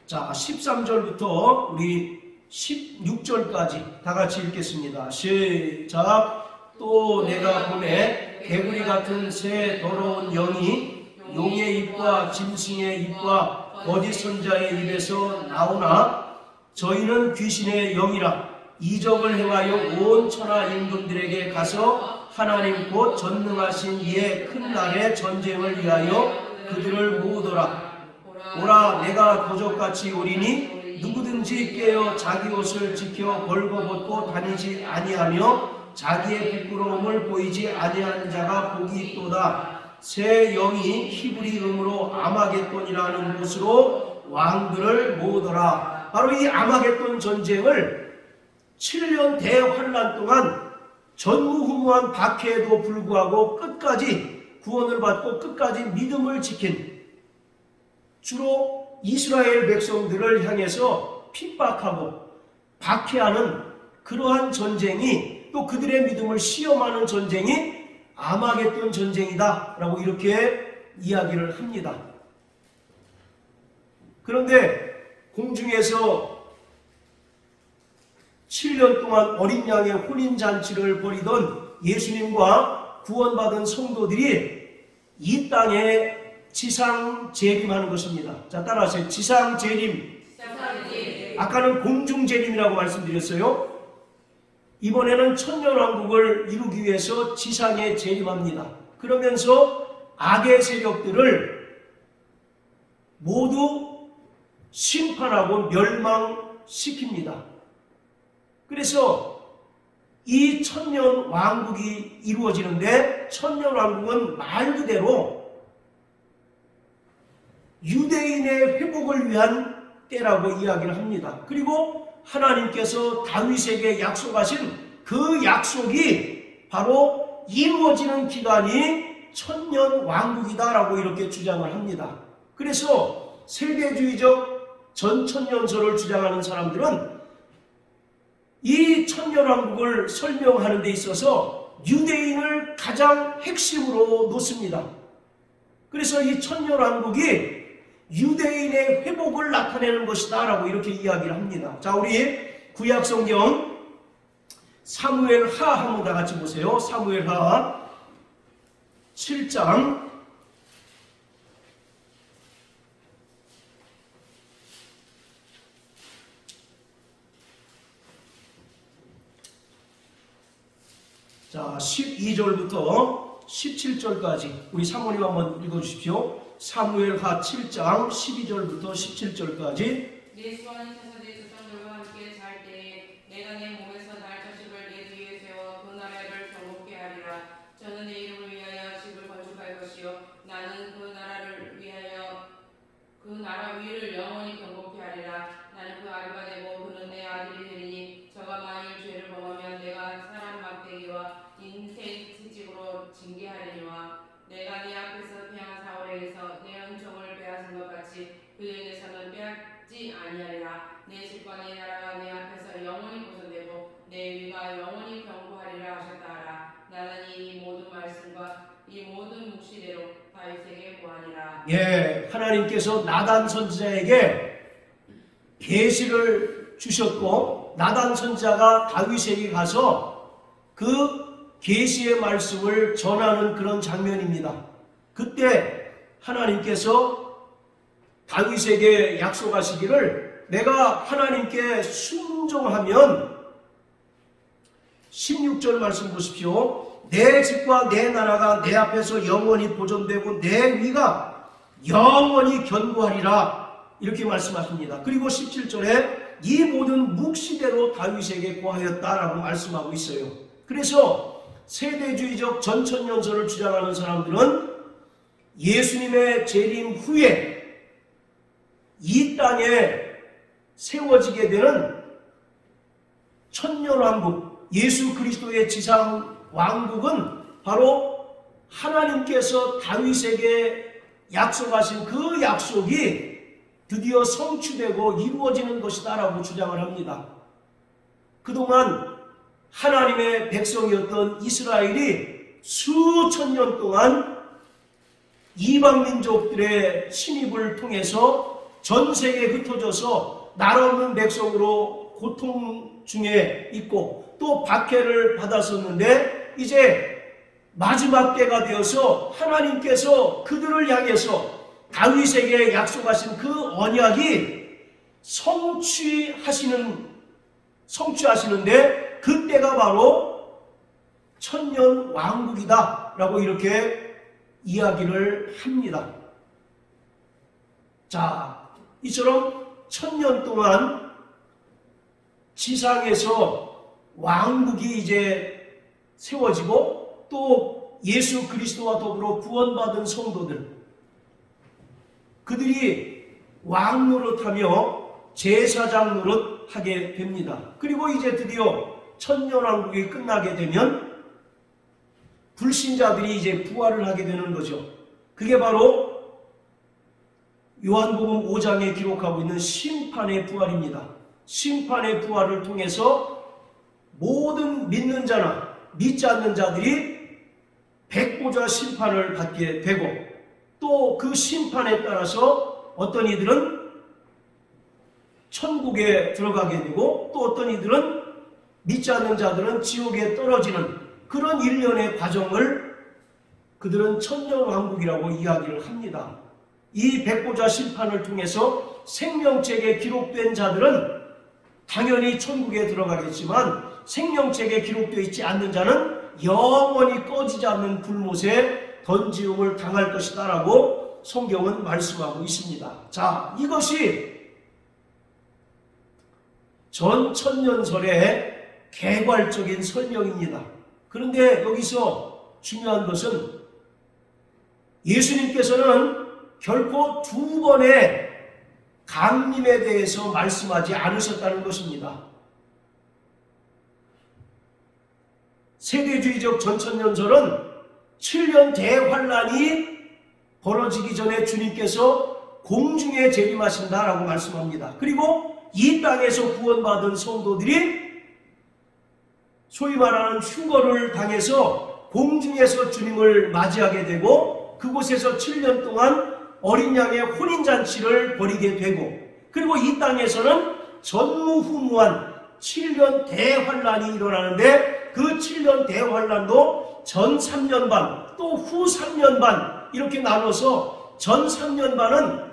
자, 13절부터 우리 16절까지 다 같이 읽겠습니다. 시작. 또 내가 보매 개구리 같은 새 더러운 영이 용의 입과 짐승의 입과 거짓 선자의 입에서 나오나 저희는 귀신의 영이라 이적을 행하여 온 천하 임금들에게 가서 하나님 곧 전능하신 이의 큰 날의 전쟁을 위하여 그들을 모으더라. 오라, 내가 도적같이 오리니 누구든지 깨어 자기 옷을 지켜 벌거벗고 다니지 아니하며 자기의 부끄러움을 보이지 아니하는 자가 복이 있도다. 새 영이 히브리 음으로 아마겟돈이라는 곳으로 왕들을 모으더라. 바로 이 아마겟돈 전쟁을 7년 대환란 동안 전무후무한 박해에도 불구하고 끝까지 구원을 받고 끝까지 믿음을 지킨 주로 이스라엘 백성들을 향해서 핍박하고 박해하는 그러한 전쟁이 또 그들의 믿음을 시험하는 전쟁이 아마겟돈 전쟁이다 라고 이렇게 이야기를 합니다. 그런데 공중에서 7년 동안 어린 양의 혼인잔치를 벌이던 예수님과 구원받은 성도들이 이 땅에 지상 재림하는 것입니다. 자, 따라하세요. 지상 재림. 아까는 공중 재림이라고 말씀드렸어요. 이번에는 천년왕국을 이루기 위해서 지상에 재림합니다. 그러면서 악의 세력들을 모두 심판하고 멸망시킵니다. 그래서 이 천년왕국이 이루어지는데 천년왕국은 말 그대로 유대인의 회복을 위한 때라고 이야기를 합니다. 그리고 하나님께서 다윗에게 약속하신 그 약속이 바로 이루어지는 기간이 천년왕국이다라고 이렇게 주장을 합니다. 그래서 세대주의적 전천년설을 주장하는 사람들은 이 천년왕국을 설명하는 데 있어서 유대인을 가장 핵심으로 놓습니다. 그래서 이 천년왕국이 유대인의 회복을 나타내는 것이다 라고 이렇게 이야기를 합니다. 자, 우리 구약성경 사무엘하 한번 다 같이 보세요. 사무엘하 7장 자, 12절부터 17절까지 우리 사모님 한번 읽어주십시오. 사무엘하 7장 12절부터 17절까지. 네 수많은 천사들이 조상들과 함께 잘 때에 내가 내 몸에서 날 자식을 내 뒤에 세워 그 나라를 경복케 하리라. 저는 내 이름을 위하여 집을 건축할 것이요 나는 그 나라를 위하여 그 나라 위를 영원히 경복케 하리라. 나는 그 아비가 되고 그는 내 아들이 되리니 저가 만일 죄를 범하면 내가 사람 막대기와 인생 채찍으로 징계하리니와 내가 네 앞에서 패한 사울에게서 내 은총을 빼앗은 것 같이 그에게서는 빼앗지 아니하리라. 내 집과 내 나라가 내 앞에서 영원히 보존되고 내 위가 영원히 경고하리라 하셨다 하라. 나는 이 모든 말씀과 이 모든 묵시대로 다윗에게 고하니라. 예, 하나님께서 나단 선지자에게 계시를 주셨고 나단 선지자가 다윗에게 가서 그 계시의 말씀을 전하는 그런 장면입니다. 그때 하나님께서 다윗에게 약속하시기를 내가 하나님께 순종하면 16절 말씀 보십시오. 내 집과 내 나라가 내 앞에서 영원히 보존되고 내 위가 영원히 견고하리라 이렇게 말씀하십니다. 그리고 17절에 이 모든 묵시대로 다윗에게 고하였다라고 말씀하고 있어요. 그래서 세대주의적 전천년설을 주장하는 사람들은 예수님의 재림 후에 이 땅에 세워지게 되는 천년왕국, 예수 그리스도의 지상 왕국은 바로 하나님께서 다윗에게 약속하신 그 약속이 드디어 성취되고 이루어지는 것이다라고 주장을 합니다. 그동안 하나님의 백성이었던 이스라엘이 수천 년 동안 이방 민족들의 침입을 통해서 전 세계에 흩어져서 나라 없는 백성으로 고통 중에 있고 또 박해를 받았었는데 이제 마지막 때가 되어서 하나님께서 그들을 향해서 다윗에게 약속하신 그 언약이 성취하시는데 그때가 바로 천년 왕국이다 라고 이렇게 이야기를 합니다. 자, 이처럼 천년 동안 지상에서 왕국이 이제 세워지고 또 예수 그리스도와 더불어 구원받은 성도들 그들이 왕 노릇하며 제사장 노릇하게 됩니다. 그리고 이제 드디어 천년왕국이 끝나게 되면 불신자들이 이제 부활을 하게 되는 거죠. 그게 바로 요한복음 5장에 기록하고 있는 심판의 부활입니다. 심판의 부활을 통해서 모든 믿는 자나 믿지 않는 자들이 백보자 심판을 받게 되고 또 그 심판에 따라서 어떤 이들은 천국에 들어가게 되고 또 어떤 이들은 믿지 않는 자들은 지옥에 떨어지는 그런 일련의 과정을 그들은 천년왕국이라고 이야기를 합니다. 이 백보자 심판을 통해서 생명책에 기록된 자들은 당연히 천국에 들어가겠지만 생명책에 기록되어 있지 않는 자는 영원히 꺼지지 않는 불못에 던지움을 당할 것이다 라고 성경은 말씀하고 있습니다. 자, 이것이 전 천년설의 개괄적인 설명입니다. 그런데 여기서 중요한 것은 예수님께서는 결코 두 번의 강림에 대해서 말씀하지 않으셨다는 것입니다. 세대주의적 전천년설은 7년 대환란이 벌어지기 전에 주님께서 공중에 재림하신다라고 말씀합니다. 그리고 이 땅에서 구원받은 성도들이 소위 말하는 휴거를 당해서 공중에서 주님을 맞이하게 되고 그곳에서 7년 동안 어린 양의 혼인잔치를 벌이게 되고 그리고 이 땅에서는 전무후무한 7년 대환란이 일어나는데 그 7년 대환란도 전 3년 반 또 후 3년 반 이렇게 나눠서 전 3년 반은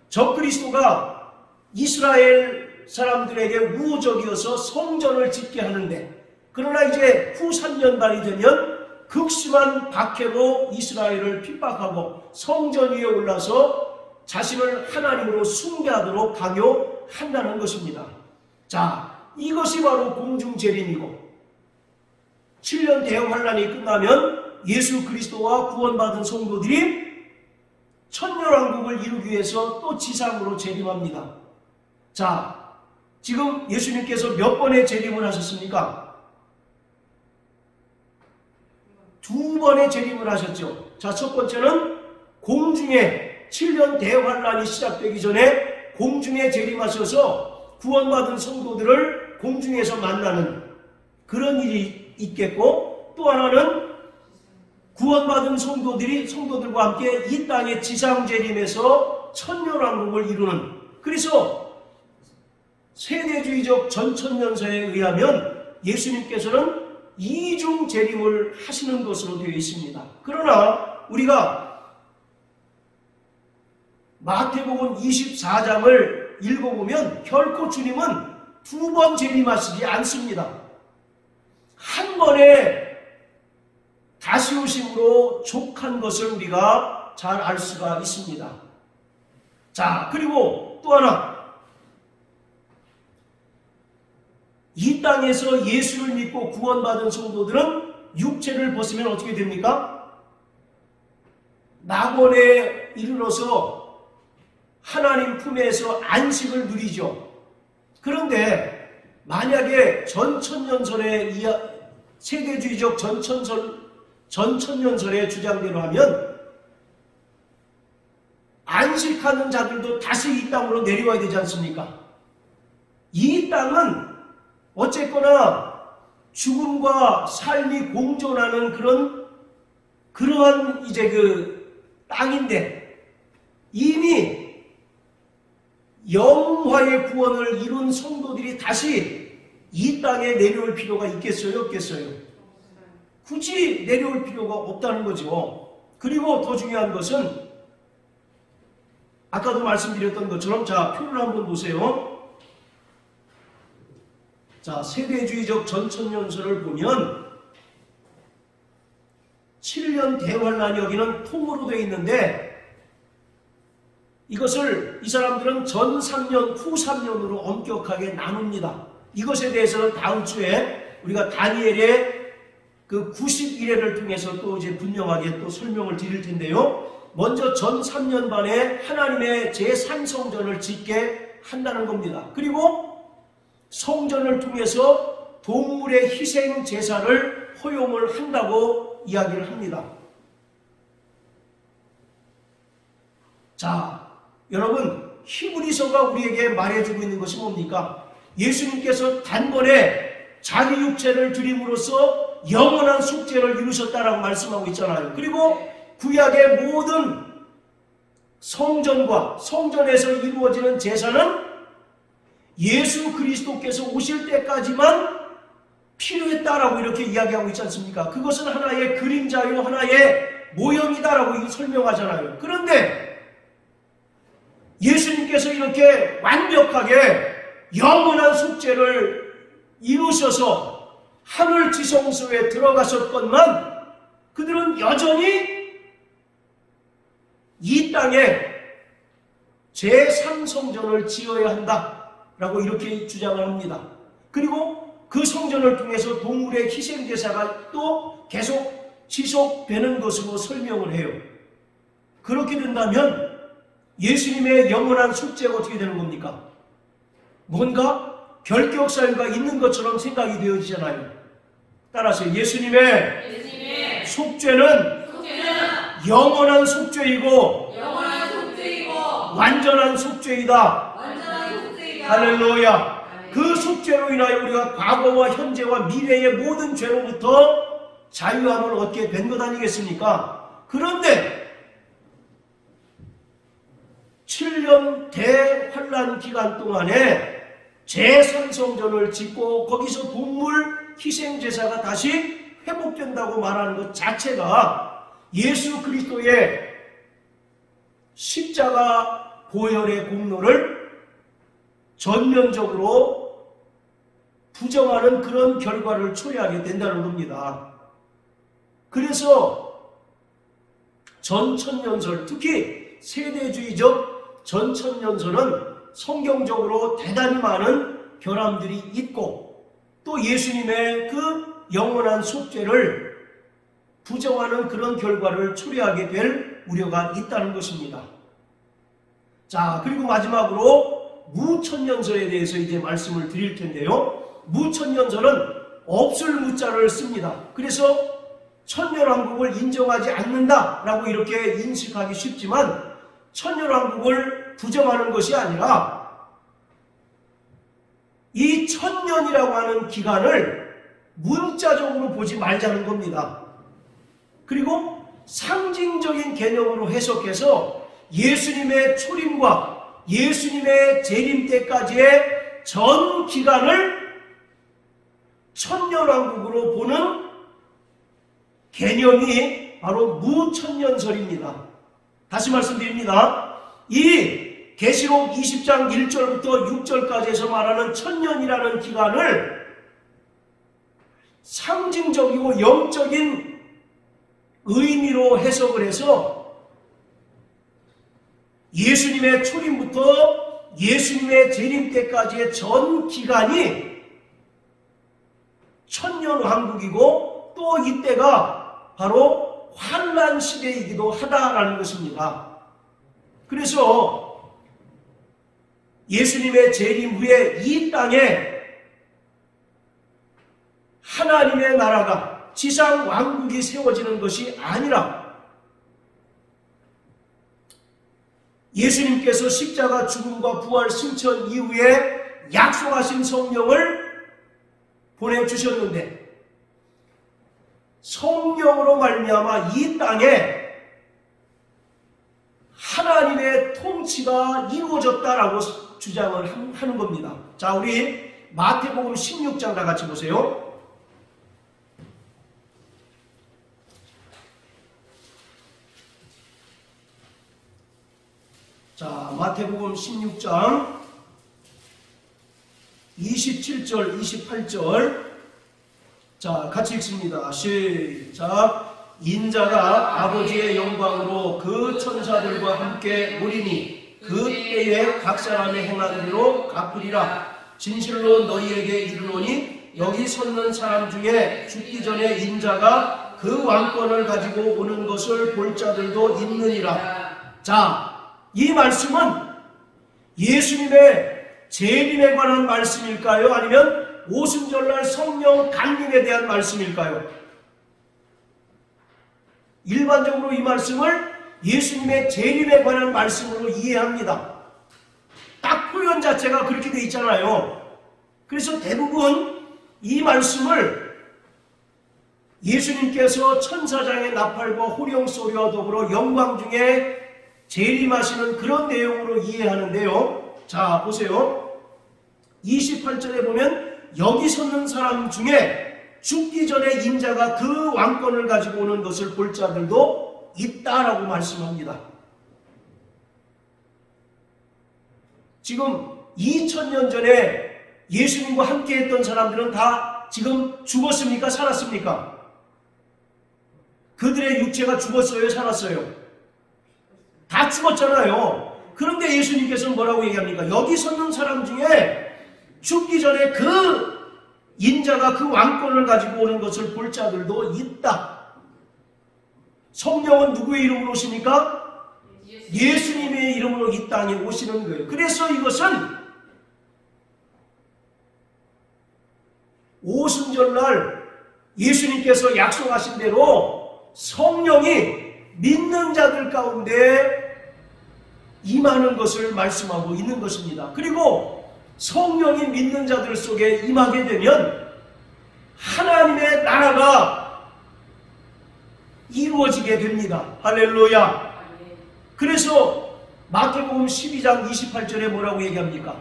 적그리스도가 이스라엘 사람들에게 우호적이어서 성전을 짓게 하는데 그러나 이제 후 3년반이 되면 극심한 박해로 이스라엘을 핍박하고 성전 위에 올라서 자신을 하나님으로 숭배하도록 강요한다는 것입니다. 자, 이것이 바로 공중재림이고 7년 대환란이 끝나면 예수 그리스도와 구원받은 성도들이 천년왕국을 이루기 위해서 또 지상으로 재림합니다. 자, 지금 예수님께서 몇 번의 재림을 하셨습니까? 2번의 재림을 하셨죠. 자, 첫 번째는 공중에 7년 대환란이 시작되기 전에 공중에 재림하셔서 구원받은 성도들을 공중에서 만나는 그런 일이 있겠고, 또 하나는 구원받은 성도들과 함께 이 땅의 지상 재림에서 천년왕국을 이루는, 그래서 세대주의적 전천년서에 의하면 예수님께서는 이중 재림을 하시는 것으로 되어 있습니다. 그러나 우리가 마태복음 24장을 읽어보면 결코 주님은 2번 재림하시지 않습니다. 한 번에 다시 오심으로 족한 것을 우리가 잘 알 수가 있습니다. 자, 그리고 또 하나, 이 땅에서 예수를 믿고 구원받은 성도들은 육체를 벗으면 어떻게 됩니까? 낙원에 이르러서 하나님 품에서 안식을 누리죠. 그런데 만약에 전천년설의 세대주의적 전천년설의 주장대로 하면 안식하는 자들도 다시 이 땅으로 내려와야 되지 않습니까? 이 땅은 어쨌거나 죽음과 삶이 공존하는 그러한 이제 그 땅인데, 이미 영화의 구원을 이룬 성도들이 다시 이 땅에 내려올 필요가 있겠어요, 없겠어요? 굳이 내려올 필요가 없다는 거죠. 그리고 더 중요한 것은 아까도 말씀드렸던 것처럼, 자, 표를 한번 보세요. 자, 세대주의적 전천년설을 보면 7년 대환란이 여기는 통으로 되어 있는데, 이것을 이 사람들은 전 3년, 후 3년으로 엄격하게 나눕니다. 이것에 대해서는 다음 주에 우리가 다니엘의 그 91회를 통해서 또 이제 분명하게 또 설명을 드릴 텐데요. 먼저 전 3년 반에 하나님의 제3성전을 짓게 한다는 겁니다. 그리고 성전을 통해서 동물의 희생 제사를 허용을 한다고 이야기를 합니다. 자, 여러분, 히브리서가 우리에게 말해주고 있는 것이 뭡니까? 예수님께서 단번에 자기 육체를 드림으로써 영원한 속죄를 이루셨다라고 말씀하고 있잖아요. 그리고 구약의 모든 성전과 성전에서 이루어지는 제사는 예수 그리스도께서 오실 때까지만 필요했다라고 이렇게 이야기하고 있지 않습니까? 그것은 하나의 그림자요, 하나의 모형이다라고 설명하잖아요. 그런데 예수님께서 이렇게 완벽하게 영원한 속죄를 이루셔서 하늘 지성소에 들어가셨건만 그들은 여전히 이 땅에 제3성전을 지어야 한다라고 이렇게 주장을 합니다. 그리고 그 성전을 통해서 동물의 희생제사가 또 계속 지속되는 것으로 설명을 해요. 그렇게 된다면 예수님의 영원한 속죄가 어떻게 되는 겁니까? 뭔가 결격사유가 있는 것처럼 생각이 되어지잖아요. 따라서 예수님의 속죄는 영원한 속죄이고 완전한 속죄이다. 할렐루야. 그 속죄로 인하여 우리가 과거와 현재와 미래의 모든 죄로부터 자유함을 얻게 된 것 아니겠습니까? 그런데 7년 대환란 기간 동안에 제3성전을 짓고 거기서 동물 희생제사가 다시 회복된다고 말하는 것 자체가 예수 그리스도의 십자가 보혈의 공로를 전면적으로 부정하는 그런 결과를 초래하게 된다는 겁니다. 그래서 전천년설, 특히 세대주의적 전천년설은 성경적으로 대단히 많은 결함들이 있고 또 예수님의 그 영원한 속죄를 부정하는 그런 결과를 초래하게 될 우려가 있다는 것입니다. 자, 그리고 마지막으로 무천년설에 대해서 이제 말씀을 드릴 텐데요. 무천년설은 없을 무자를 씁니다. 그래서 천년왕국을 인정하지 않는다라고 이렇게 인식하기 쉽지만 천년왕국을 부정하는 것이 아니라 이 천년이라고 하는 기간을 문자적으로 보지 말자는 겁니다. 그리고 상징적인 개념으로 해석해서 예수님의 초림과 예수님의 재림 때까지의 전 기간을 천년왕국으로 보는 개념이 바로 무천년설입니다. 다시 말씀드립니다. 이 계시록 20장 1절부터 6절까지에서 말하는 천년이라는 기간을 상징적이고 영적인 의미로 해석을 해서 예수님의 초림부터 예수님의 재림 때까지의 전 기간이 천년왕국이고 또 이때가 바로 환난 시대이기도 하다라는 것입니다. 그래서 예수님의 재림 후에 이 땅에 하나님의 나라가 지상 왕국이 세워지는 것이 아니라 예수님께서 십자가 죽음과 부활 승천 이후에 약속하신 성령을 보내주셨는데 성령으로 말미암아 이 땅에 하나님의 통치가 이루어졌다라고 주장을 하는 겁니다. 자, 우리 마태복음 16장 다 같이 보세요. 자, 마태복음 16장 27절, 28절. 자, 같이 읽습니다. 시작. 인자가 아버지의 영광으로 그 천사들과 함께 오리니 그 때에 각 사람의 행한 대로 갚으리라. 진실로 너희에게 이르노니 여기 섰는 사람 중에 죽기 전에 인자가 그 왕권을 가지고 오는 것을 볼 자들도 있느니라. 자, 이 말씀은 예수님의 재림에 관한 말씀일까요? 아니면 오순절날 성령 강림에 대한 말씀일까요? 일반적으로 이 말씀을 예수님의 재림에 관한 말씀으로 이해합니다. 딱 표현 자체가 그렇게 되어 있잖아요. 그래서 대부분 이 말씀을 예수님께서 천사장의 나팔과 호령 소리와 더불어 영광 중에 재림하시는 그런 내용으로 이해하는데요. 자, 보세요. 28절에 보면 여기 섰는 사람 중에 죽기 전에 인자가 그 왕권을 가지고 오는 것을 볼 자들도 있다라고 말씀합니다. 지금 2000년 전에 예수님과 함께 했던 사람들은 다 지금 죽었습니까? 살았습니까? 그들의 육체가 죽었어요? 살았어요? 다 죽었잖아요. 그런데 예수님께서는 뭐라고 얘기합니까? 여기 섰는 사람 중에 죽기 전에 그 인자가 그 왕권을 가지고 오는 것을 볼 자들도 있다. 성령은 누구의 이름으로 오십니까? 예수님의 이름으로 이 땅에 오시는 거예요. 그래서 이것은 오순절날 예수님께서 약속하신 대로 성령이 믿는 자들 가운데 임하는 것을 말씀하고 있는 것입니다. 그리고 성령이 믿는 자들 속에 임하게 되면 하나님의 나라가 이루어지게 됩니다. 할렐루야. 그래서 마태복음 12장 28절에 뭐라고 얘기합니까?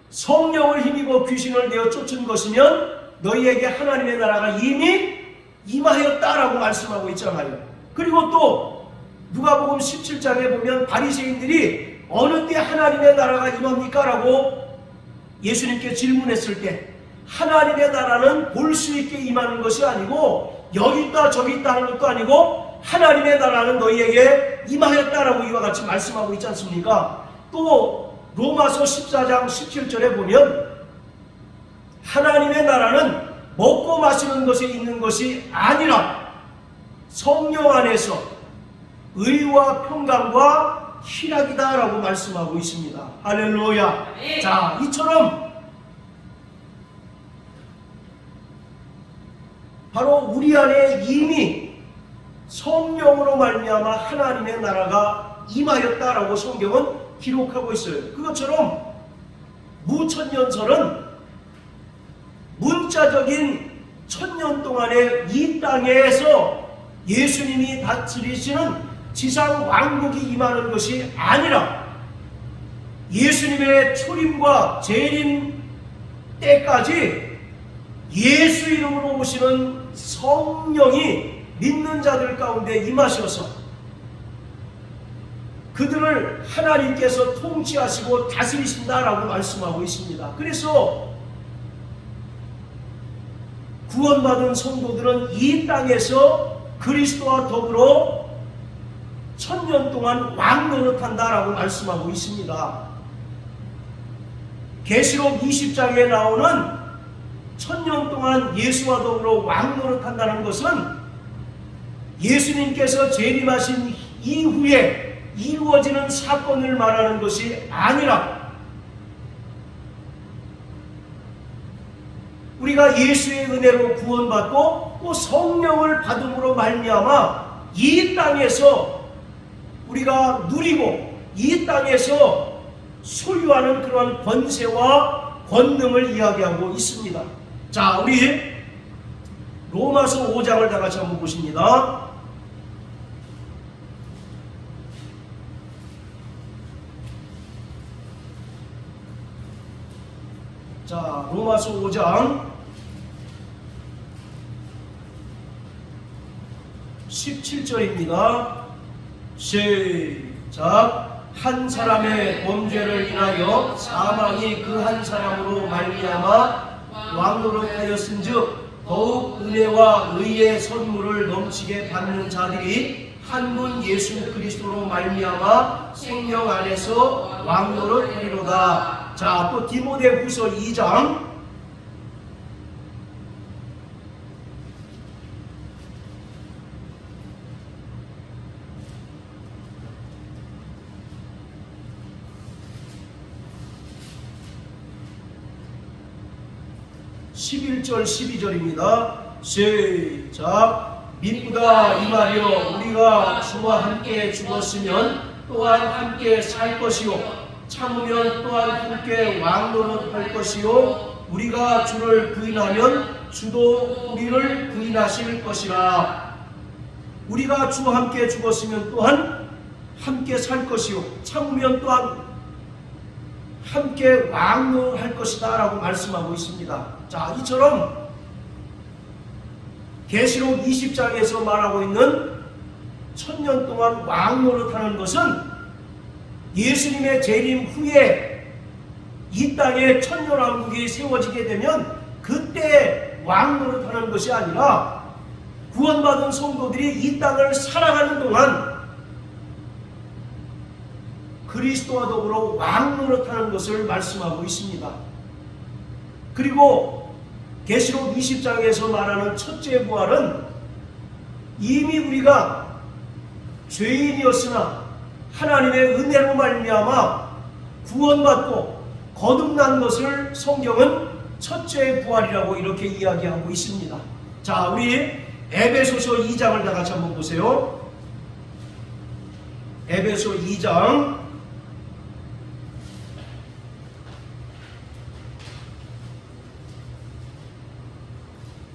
성령을 힘입어 귀신을 내어 쫓은 것이면 너희에게 하나님의 나라가 이미 임하였다라고 말씀하고 있잖아요. 그리고 또 누가복음 17장에 보면 바리새인들이 어느 때 하나님의 나라가 임합니까? 라고 예수님께 질문했을 때 하나님의 나라는 볼 수 있게 임하는 것이 아니고 여기 있다 저기 있다 하는 것도 아니고 하나님의 나라는 너희에게 임하였다라고 이와 같이 말씀하고 있지 않습니까? 또 로마서 14장 17절에 보면 하나님의 나라는 먹고 마시는 것에 있는 것이 아니라 성령 안에서 의와 평강과 희락이다 라고 말씀하고 있습니다. 할렐루야. 자, 이처럼 바로 우리 안에 이미 성령으로 말미암아 하나님의 나라가 임하였다라고 성경은 기록하고 있어요. 그것처럼 무천년설은 문자적인 천년 동안의 이 땅에서 예수님이 다스리시는 지상 왕국이 임하는 것이 아니라 예수님의 초림과 재림 때까지 예수 이름으로 오시는 성령이 믿는 자들 가운데 임하셔서 그들을 하나님께서 통치하시고 다스리신다라고 말씀하고 있습니다. 그래서 구원받은 성도들은 이 땅에서 그리스도와 더불어 천년 동안 왕노릇한다라고 말씀하고 있습니다. 계시록 20장에 나오는 천년 동안 예수와 더불어 왕노릇한다는 것은 예수님께서 재림하신 이후에 이루어지는 사건을 말하는 것이 아니라 우리가 예수의 은혜로 구원받고 또 성령을 받음으로 말미암아 이 땅에서 우리가 누리고 이 땅에서 소유하는 그런 권세와 권능을 이야기하고 있습니다. 자, 우리 로마서 5장을 다 같이 한번 보십니다. 자, 로마서 5장 17절입니다. 시작. 한 사람의 범죄를 인하여 사망이 그 한 사람으로 말미암아 왕노릇하였은즉 더욱 은혜와 의의 선물을 넘치게 받는 자들이 한 분 예수 그리스도로 말미암아 생명 안에서 왕노릇하리로다. 자, 또 디모데후서 2장 11절 12절입니다. 시작. 믿보다 임하려 우리가 주와 함께 죽었으면 또한 함께 살 것이요 참으면 또한 함께 왕노릇할 것이요 우리가 주를 부인하면 주도 우리를 부인하실 것이라. 우리가 주와 함께 죽었으면 또한 함께 살 것이요 참으면 또한 함께 왕노할 것이다 라고 말씀하고 있습니다. 자, 이처럼 계시록 20장에서 말하고 있는 천년 동안 왕노릇하는 것은 예수님의 재림 후에 이 땅에 천년왕국이 세워지게 되면 그때 왕노릇하는 것이 아니라 구원받은 성도들이 이 땅을 살아가는 동안 그리스도와 더불어 왕노릇하는 것을 말씀하고 있습니다. 그리고 계시록 20장에서 말하는 첫째 부활은 이미 우리가 죄인이었으나 하나님의 은혜로 말미암아 구원받고 거듭난 것을 성경은 첫째 부활이라고 이렇게 이야기하고 있습니다. 자, 우리 에베소서 2장을 다 같이 한번 보세요. 에베소 2장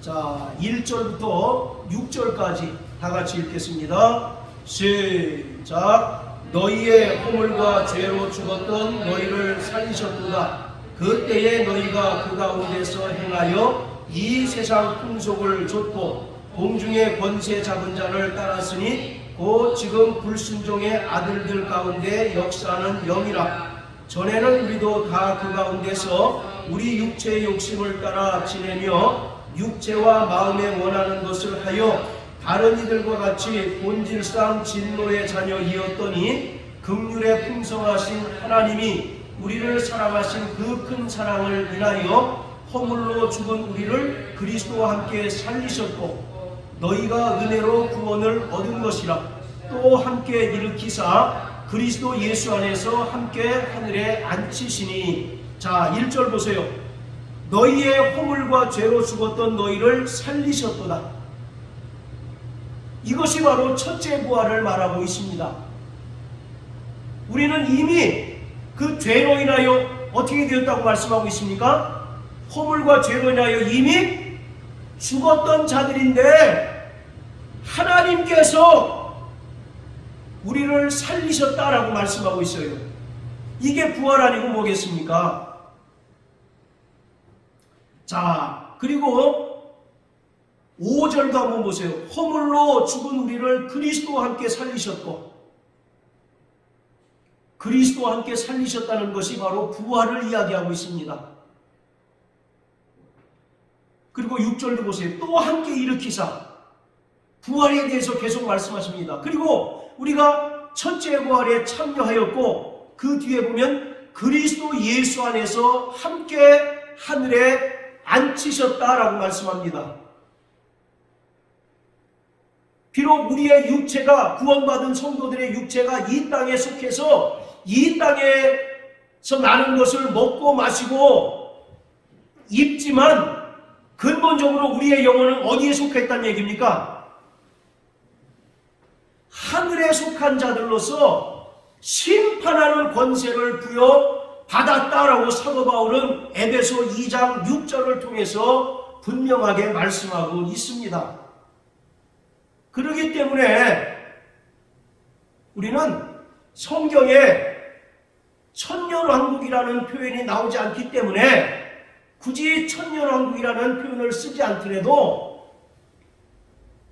자, 1절부터 6절까지 다 같이 읽겠습니다. 시작. 너희의 허물과 죄로 죽었던 너희를 살리셨도다. 그때에 너희가 그 가운데서 행하여 이 세상 풍속을 좇고 공중의 권세 잡은 자를 따랐으니 곧 지금 불순종의 아들들 가운데 역사하는 영이라. 전에는 우리도 다 그 가운데서 우리 육체의 욕심을 따라 지내며 육체와 마음에 원하는 것을 하여 다른 이들과 같이 본질상 진노의 자녀이었더니 긍휼에 풍성하신 하나님이 우리를 사랑하신 그 큰 사랑을 인하여 허물로 죽은 우리를 그리스도와 함께 살리셨고 너희가 은혜로 구원을 얻은 것이라 또 함께 일으키사 그리스도 예수 안에서 함께 하늘에 앉히시니. 자 1절 보세요. 너희의 허물과 죄로 죽었던 너희를 살리셨도다. 이것이 바로 첫째 부활을 말하고 있습니다. 우리는 이미 그 죄로 인하여 어떻게 되었다고 말씀하고 있습니까? 허물과 죄로 인하여 이미 죽었던 자들인데 하나님께서 우리를 살리셨다라고 말씀하고 있어요. 이게 부활 아니고 뭐겠습니까? 자, 그리고 5절도 한번 보세요. 허물로 죽은 우리를 그리스도와 함께 살리셨고, 그리스도와 함께 살리셨다는 것이 바로 부활을 이야기하고 있습니다. 그리고 6절도 보세요. 또 함께 일으키사. 부활에 대해서 계속 말씀하십니다. 그리고 우리가 첫째 부활에 참여하였고 그 뒤에 보면 그리스도 예수 안에서 함께 하늘에 앉히셨다라고 말씀합니다. 비록 우리의 육체가 구원받은 성도들의 육체가 이 땅에 속해서 이 땅에서 나는 것을 먹고 마시고 입지만 근본적으로 우리의 영혼은 어디에 속했다는 얘기입니까? 하늘에 속한 자들로서 심판하는 권세를 부여받았다라고 사도 바울은 에베소 2장 6절을 통해서 분명하게 말씀하고 있습니다. 그렇기 때문에 우리는 성경에 천년왕국이라는 표현이 나오지 않기 때문에 굳이 천년왕국이라는 표현을 쓰지 않더라도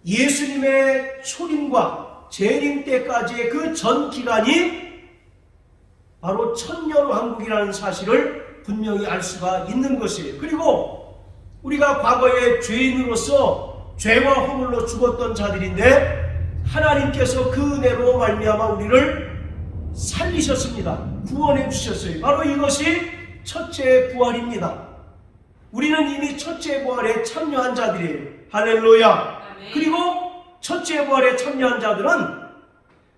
예수님의 초림과 재림 때까지의 그 전 기간이 바로 천년왕국이라는 사실을 분명히 알 수가 있는 것이에요. 그리고 우리가 과거에 죄인으로서 죄와 허물로 죽었던 자들인데 하나님께서 그 은혜로 말미암아 우리를 살리셨습니다. 구원해 주셨어요. 바로 이것이 첫째 부활입니다. 우리는 이미 첫째 부활에 참여한 자들이에요. 할렐루야. 그리고 첫째 부활에 참여한 자들은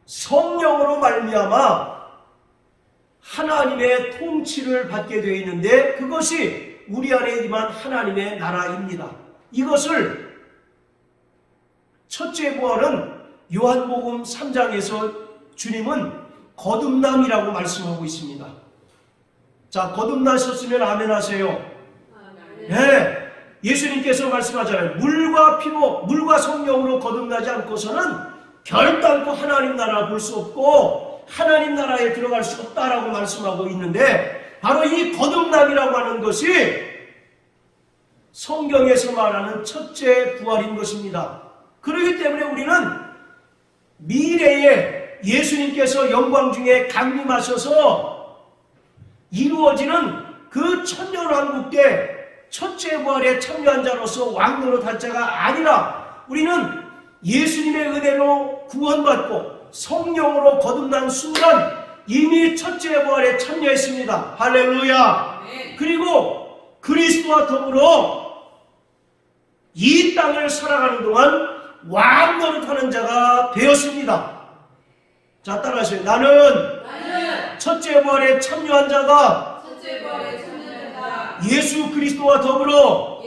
성령으로 말미암아 하나님의 통치를 받게 되어 있는데 그것이 우리 안에 임한 하나님의 나라입니다. 이것을 첫째 부활은 요한복음 3장에서 주님은 거듭남이라고 말씀하고 있습니다. 자, 거듭나셨으면 아멘 하세요. 네, 예수님께서 말씀하잖아요. 물과 피로, 물과 성령으로 거듭나지 않고서는 결단코 하나님 나라 볼 수 없고 하나님 나라에 들어갈 수 없다라고 말씀하고 있는데 바로 이 거듭남이라고 하는 것이 성경에서 말하는 첫째 부활인 것입니다. 그렇기 때문에 우리는 미래에 예수님께서 영광 중에 강림하셔서 이루어지는 그 천년왕국 때 첫째 부활에 참여한 자로서 왕노릇 할 자가 아니라 우리는 예수님의 은혜로 구원받고 성령으로 거듭난 순간 이미 첫째 부활에 참여했습니다. 할렐루야. 그리고 그리스도와 더불어 이 땅을 살아가는 동안 왕노릇하는 자가 되었습니다. 자, 따라하세요. 나는 첫째 부활에 참여한 자가 예수 그리스도와 더불어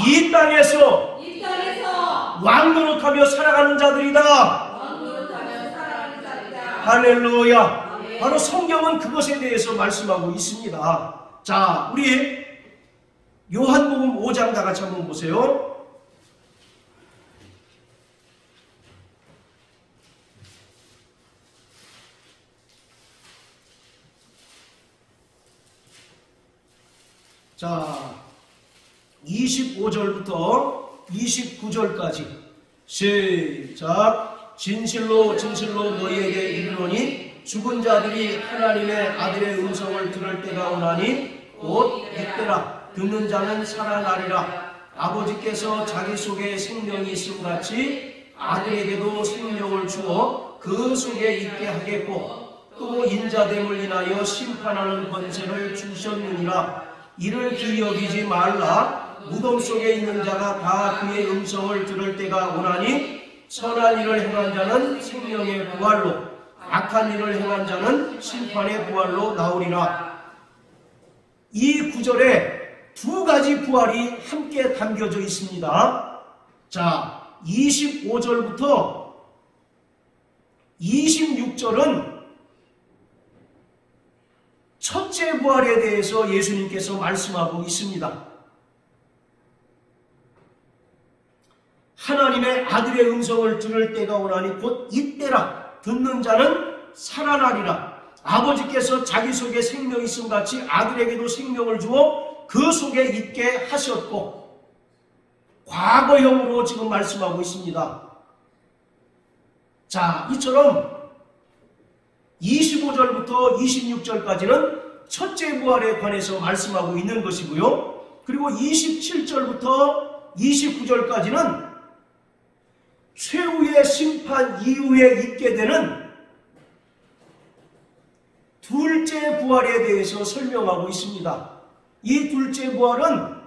이 땅에서 왕노릇하며 살아가는 자들이다. 할렐루야. 바로 성경은 그것에 대해서 말씀하고 있습니다. 자, 우리 요한복음 5장 다 같이 한번 보세요. 자, 25절부터 29절까지 시작. 진실로 진실로 너희에게 이르노니 죽은 자들이 하나님의 아들의 음성을 들을 때가 오나니 곧 이때라. 듣는 자는 살아나리라. 아버지께서 자기 속에 생명이 있음 같이 아들에게도 생명을 주어 그 속에 있게 하겠고 또 인자됨을 인하여 심판하는 권세를 주셨느니라. 이를 기여기지 말라. 무덤 속에 있는 자가 다 그의 음성을 들을 때가 오나니 선한 일을 행한 자는 생명의 부활로 악한 일을 행한 자는 심판의 부활로 나오리라. 이 구절에 두 가지 부활이 함께 담겨져 있습니다. 자, 25절부터 26절은 첫째 부활에 대해서 예수님께서 말씀하고 있습니다. 하나님의 아들의 음성을 들을 때가 오나니 곧 이때라. 듣는 자는 살아나리라. 아버지께서 자기 속에 생명이 있음 같이 아들에게도 생명을 주어 그 속에 있게 하셨고, 과거형으로 지금 말씀하고 있습니다. 자, 이처럼 25절부터 26절까지는 첫째 부활에 관해서 말씀하고 있는 것이고요. 그리고 27절부터 29절까지는 최후의 심판 이후에 있게 되는 둘째 부활에 대해서 설명하고 있습니다. 이 둘째 부활은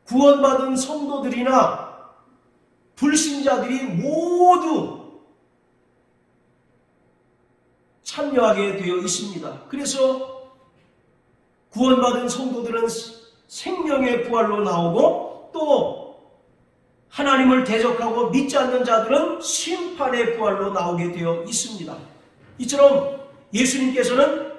구원받은 성도들이나 불신자들이 모두 참여하게 되어 있습니다. 그래서 구원받은 성도들은 생명의 부활로 나오고 또 하나님을 대적하고 믿지 않는 자들은 심판의 부활로 나오게 되어 있습니다. 이처럼 예수님께서는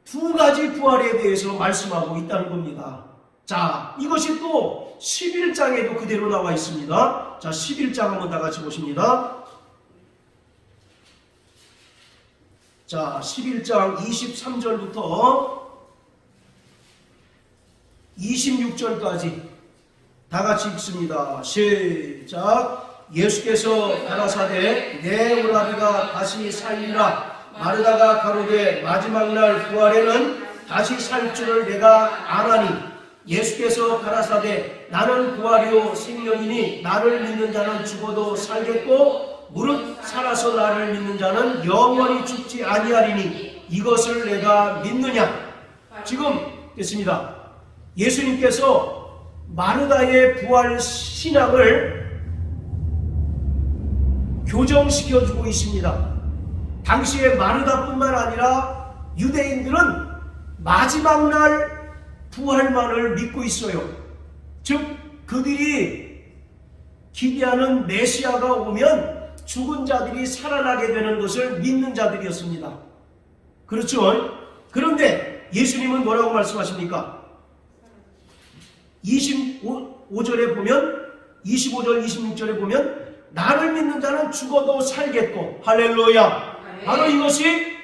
두 가지 부활에 대해서 말씀하고 있다는 겁니다. 자, 이것이 또 11장에도 그대로 나와 있습니다. 자, 11장 한번 다 같이 보십니다. 자, 11장 23절부터 26절까지 다 같이 읽습니다. 시작. 예수께서 가라사대 내 오라비가 다시 살리라. 마르다가 가로되 마지막 날 부활에는 다시 살 줄을 내가 아나니. 예수께서 가라사대 나는 부활이요 생명이니 나를 믿는 자는 죽어도 살겠고 무릇 살아서 나를 믿는 자는 영원히 죽지 아니하리니 이것을 내가 믿느냐. 지금 됐습니다. 예수님께서 마르다의 부활 신앙을 교정시켜주고 있습니다. 당시에 마르다뿐만 아니라 유대인들은 마지막 날 부활만을 믿고 있어요. 즉 그들이 기대하는 메시아가 오면 죽은 자들이 살아나게 되는 것을 믿는 자들이었습니다. 그렇죠? 그런데 예수님은 뭐라고 말씀하십니까? 25절에 보면 25절 26절에 보면 나를 믿는 자는 죽어도 살겠고 할렐루야. 바로 이것이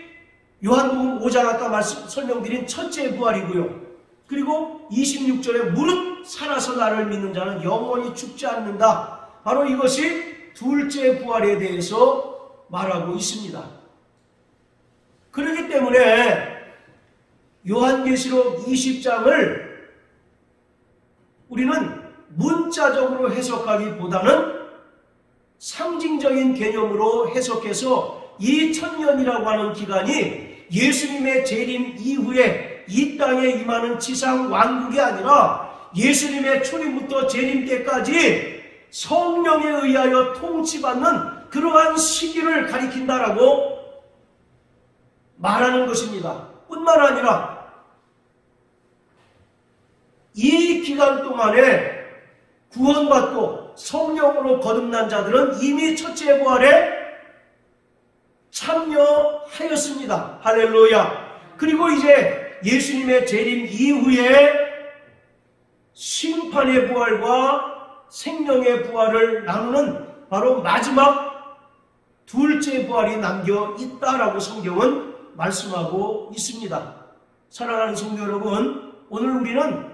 요한복음 5장 아까 설명드린 첫째 부활이고요. 그리고 26절에 무릇 살아서 나를 믿는 자는 영원히 죽지 않는다. 바로 이것이 둘째 부활에 대해서 말하고 있습니다. 그렇기 때문에 요한계시록 20장을 우리는 문자적으로 해석하기보다는 상징적인 개념으로 해석해서 이 천년이라고 하는 기간이 예수님의 재림 이후에 이 땅에 임하는 지상 왕국이 아니라 예수님의 초림부터 재림 때까지 성령에 의하여 통치받는 그러한 시기를 가리킨다라고 말하는 것입니다. 뿐만 아니라 이 기간 동안에 구원받고 성령으로 거듭난 자들은 이미 첫째 부활에 참여하였습니다. 할렐루야. 그리고 이제 예수님의 재림 이후에 심판의 부활과 생명의 부활을 나누는 바로 마지막 둘째 부활이 남겨 있다라고 성경은 말씀하고 있습니다. 사랑하는 성도 여러분, 오늘 우리는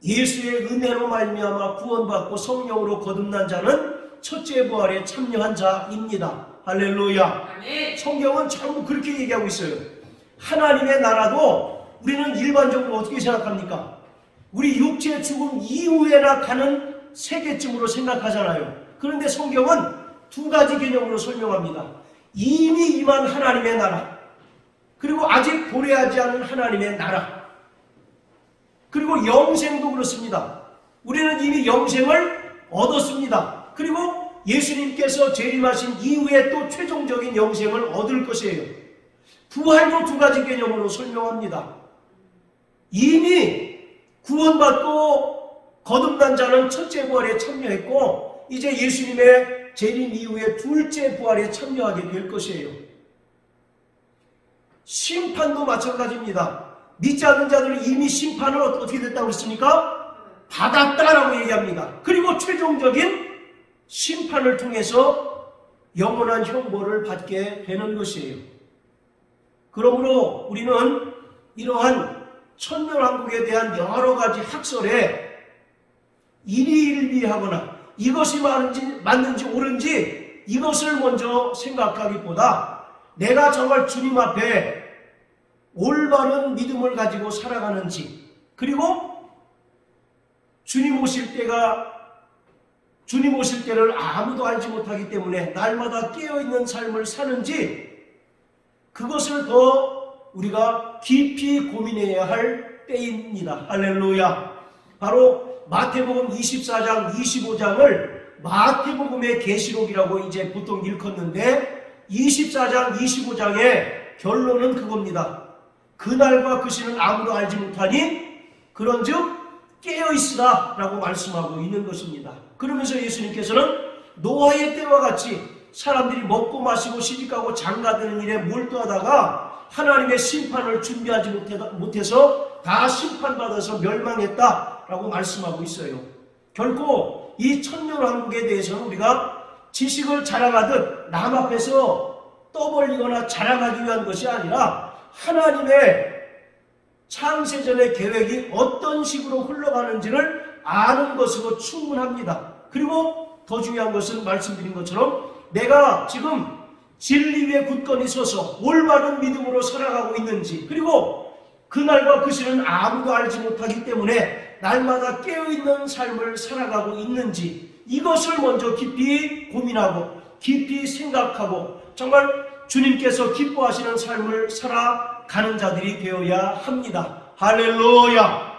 예수의 은혜로 말미암아 구원받고 성령으로 거듭난 자는 첫째 부활에 참여한 자입니다. 할렐루야. 성경은 전부 그렇게 얘기하고 있어요. 하나님의 나라도 우리는 일반적으로 어떻게 생각합니까? 우리 육체의 죽음 이후에나 가는 세계쯤으로 생각하잖아요. 그런데 성경은 두 가지 개념으로 설명합니다. 이미 임한 하나님의 나라, 그리고 아직 도래하지 않은 하나님의 나라, 그리고 영생도 그렇습니다. 우리는 이미 영생을 얻었습니다. 그리고 예수님께서 재림하신 이후에 또 최종적인 영생을 얻을 것이에요. 부활도 두 가지 개념으로 설명합니다. 이미 구원받고 거듭난 자는 첫째 부활에 참여했고 이제 예수님의 재림 이후에 둘째 부활에 참여하게 될 것이에요. 심판도 마찬가지입니다. 믿지 않는 자들은 이미 심판을 어떻게 됐다고 했습니까? 받았다라고 얘기합니다. 그리고 최종적인 심판을 통해서 영원한 형벌을 받게 되는 것이에요. 그러므로 우리는 이러한 천년왕국에 대한 여러 가지 학설에 일희일비하거나 이것이 맞는지 옳은지 이것을 먼저 생각하기보다 내가 정말 주님 앞에 올바른 믿음을 가지고 살아가는지, 그리고 주님 오실 때를 아무도 알지 못하기 때문에 날마다 깨어있는 삶을 사는지, 그것을 더 우리가 깊이 고민해야 할 때입니다. 할렐루야. 바로 마태복음 24장 25장을 마태복음의 계시록이라고 이제 보통 일컫는데 24장 25장의 결론은 그겁니다. 그날과 그 시는 아무도 알지 못하니 그런즉 깨어있으라 라고 말씀하고 있는 것입니다. 그러면서 예수님께서는 노아의 때와 같이 사람들이 먹고 마시고 시집가고 장가드는 일에 몰두하다가 하나님의 심판을 준비하지 못해서 다 심판받아서 멸망했다라고 말씀하고 있어요. 결코 이 천년왕국에 대해서는 우리가 지식을 자랑하듯 남 앞에서 떠벌리거나 자랑하기 위한 것이 아니라 하나님의 창세전의 계획이 어떤 식으로 흘러가는지를 아는 것으로 충분합니다. 그리고 더 중요한 것은 말씀드린 것처럼 내가 지금 진리 위에 굳건히 서서 올바른 믿음으로 살아가고 있는지, 그리고 그날과 그 시는 아무도 알지 못하기 때문에 날마다 깨어있는 삶을 살아가고 있는지, 이것을 먼저 깊이 고민하고 깊이 생각하고 정말 주님께서 기뻐하시는 삶을 살아가는 자들이 되어야 합니다. 할렐루야.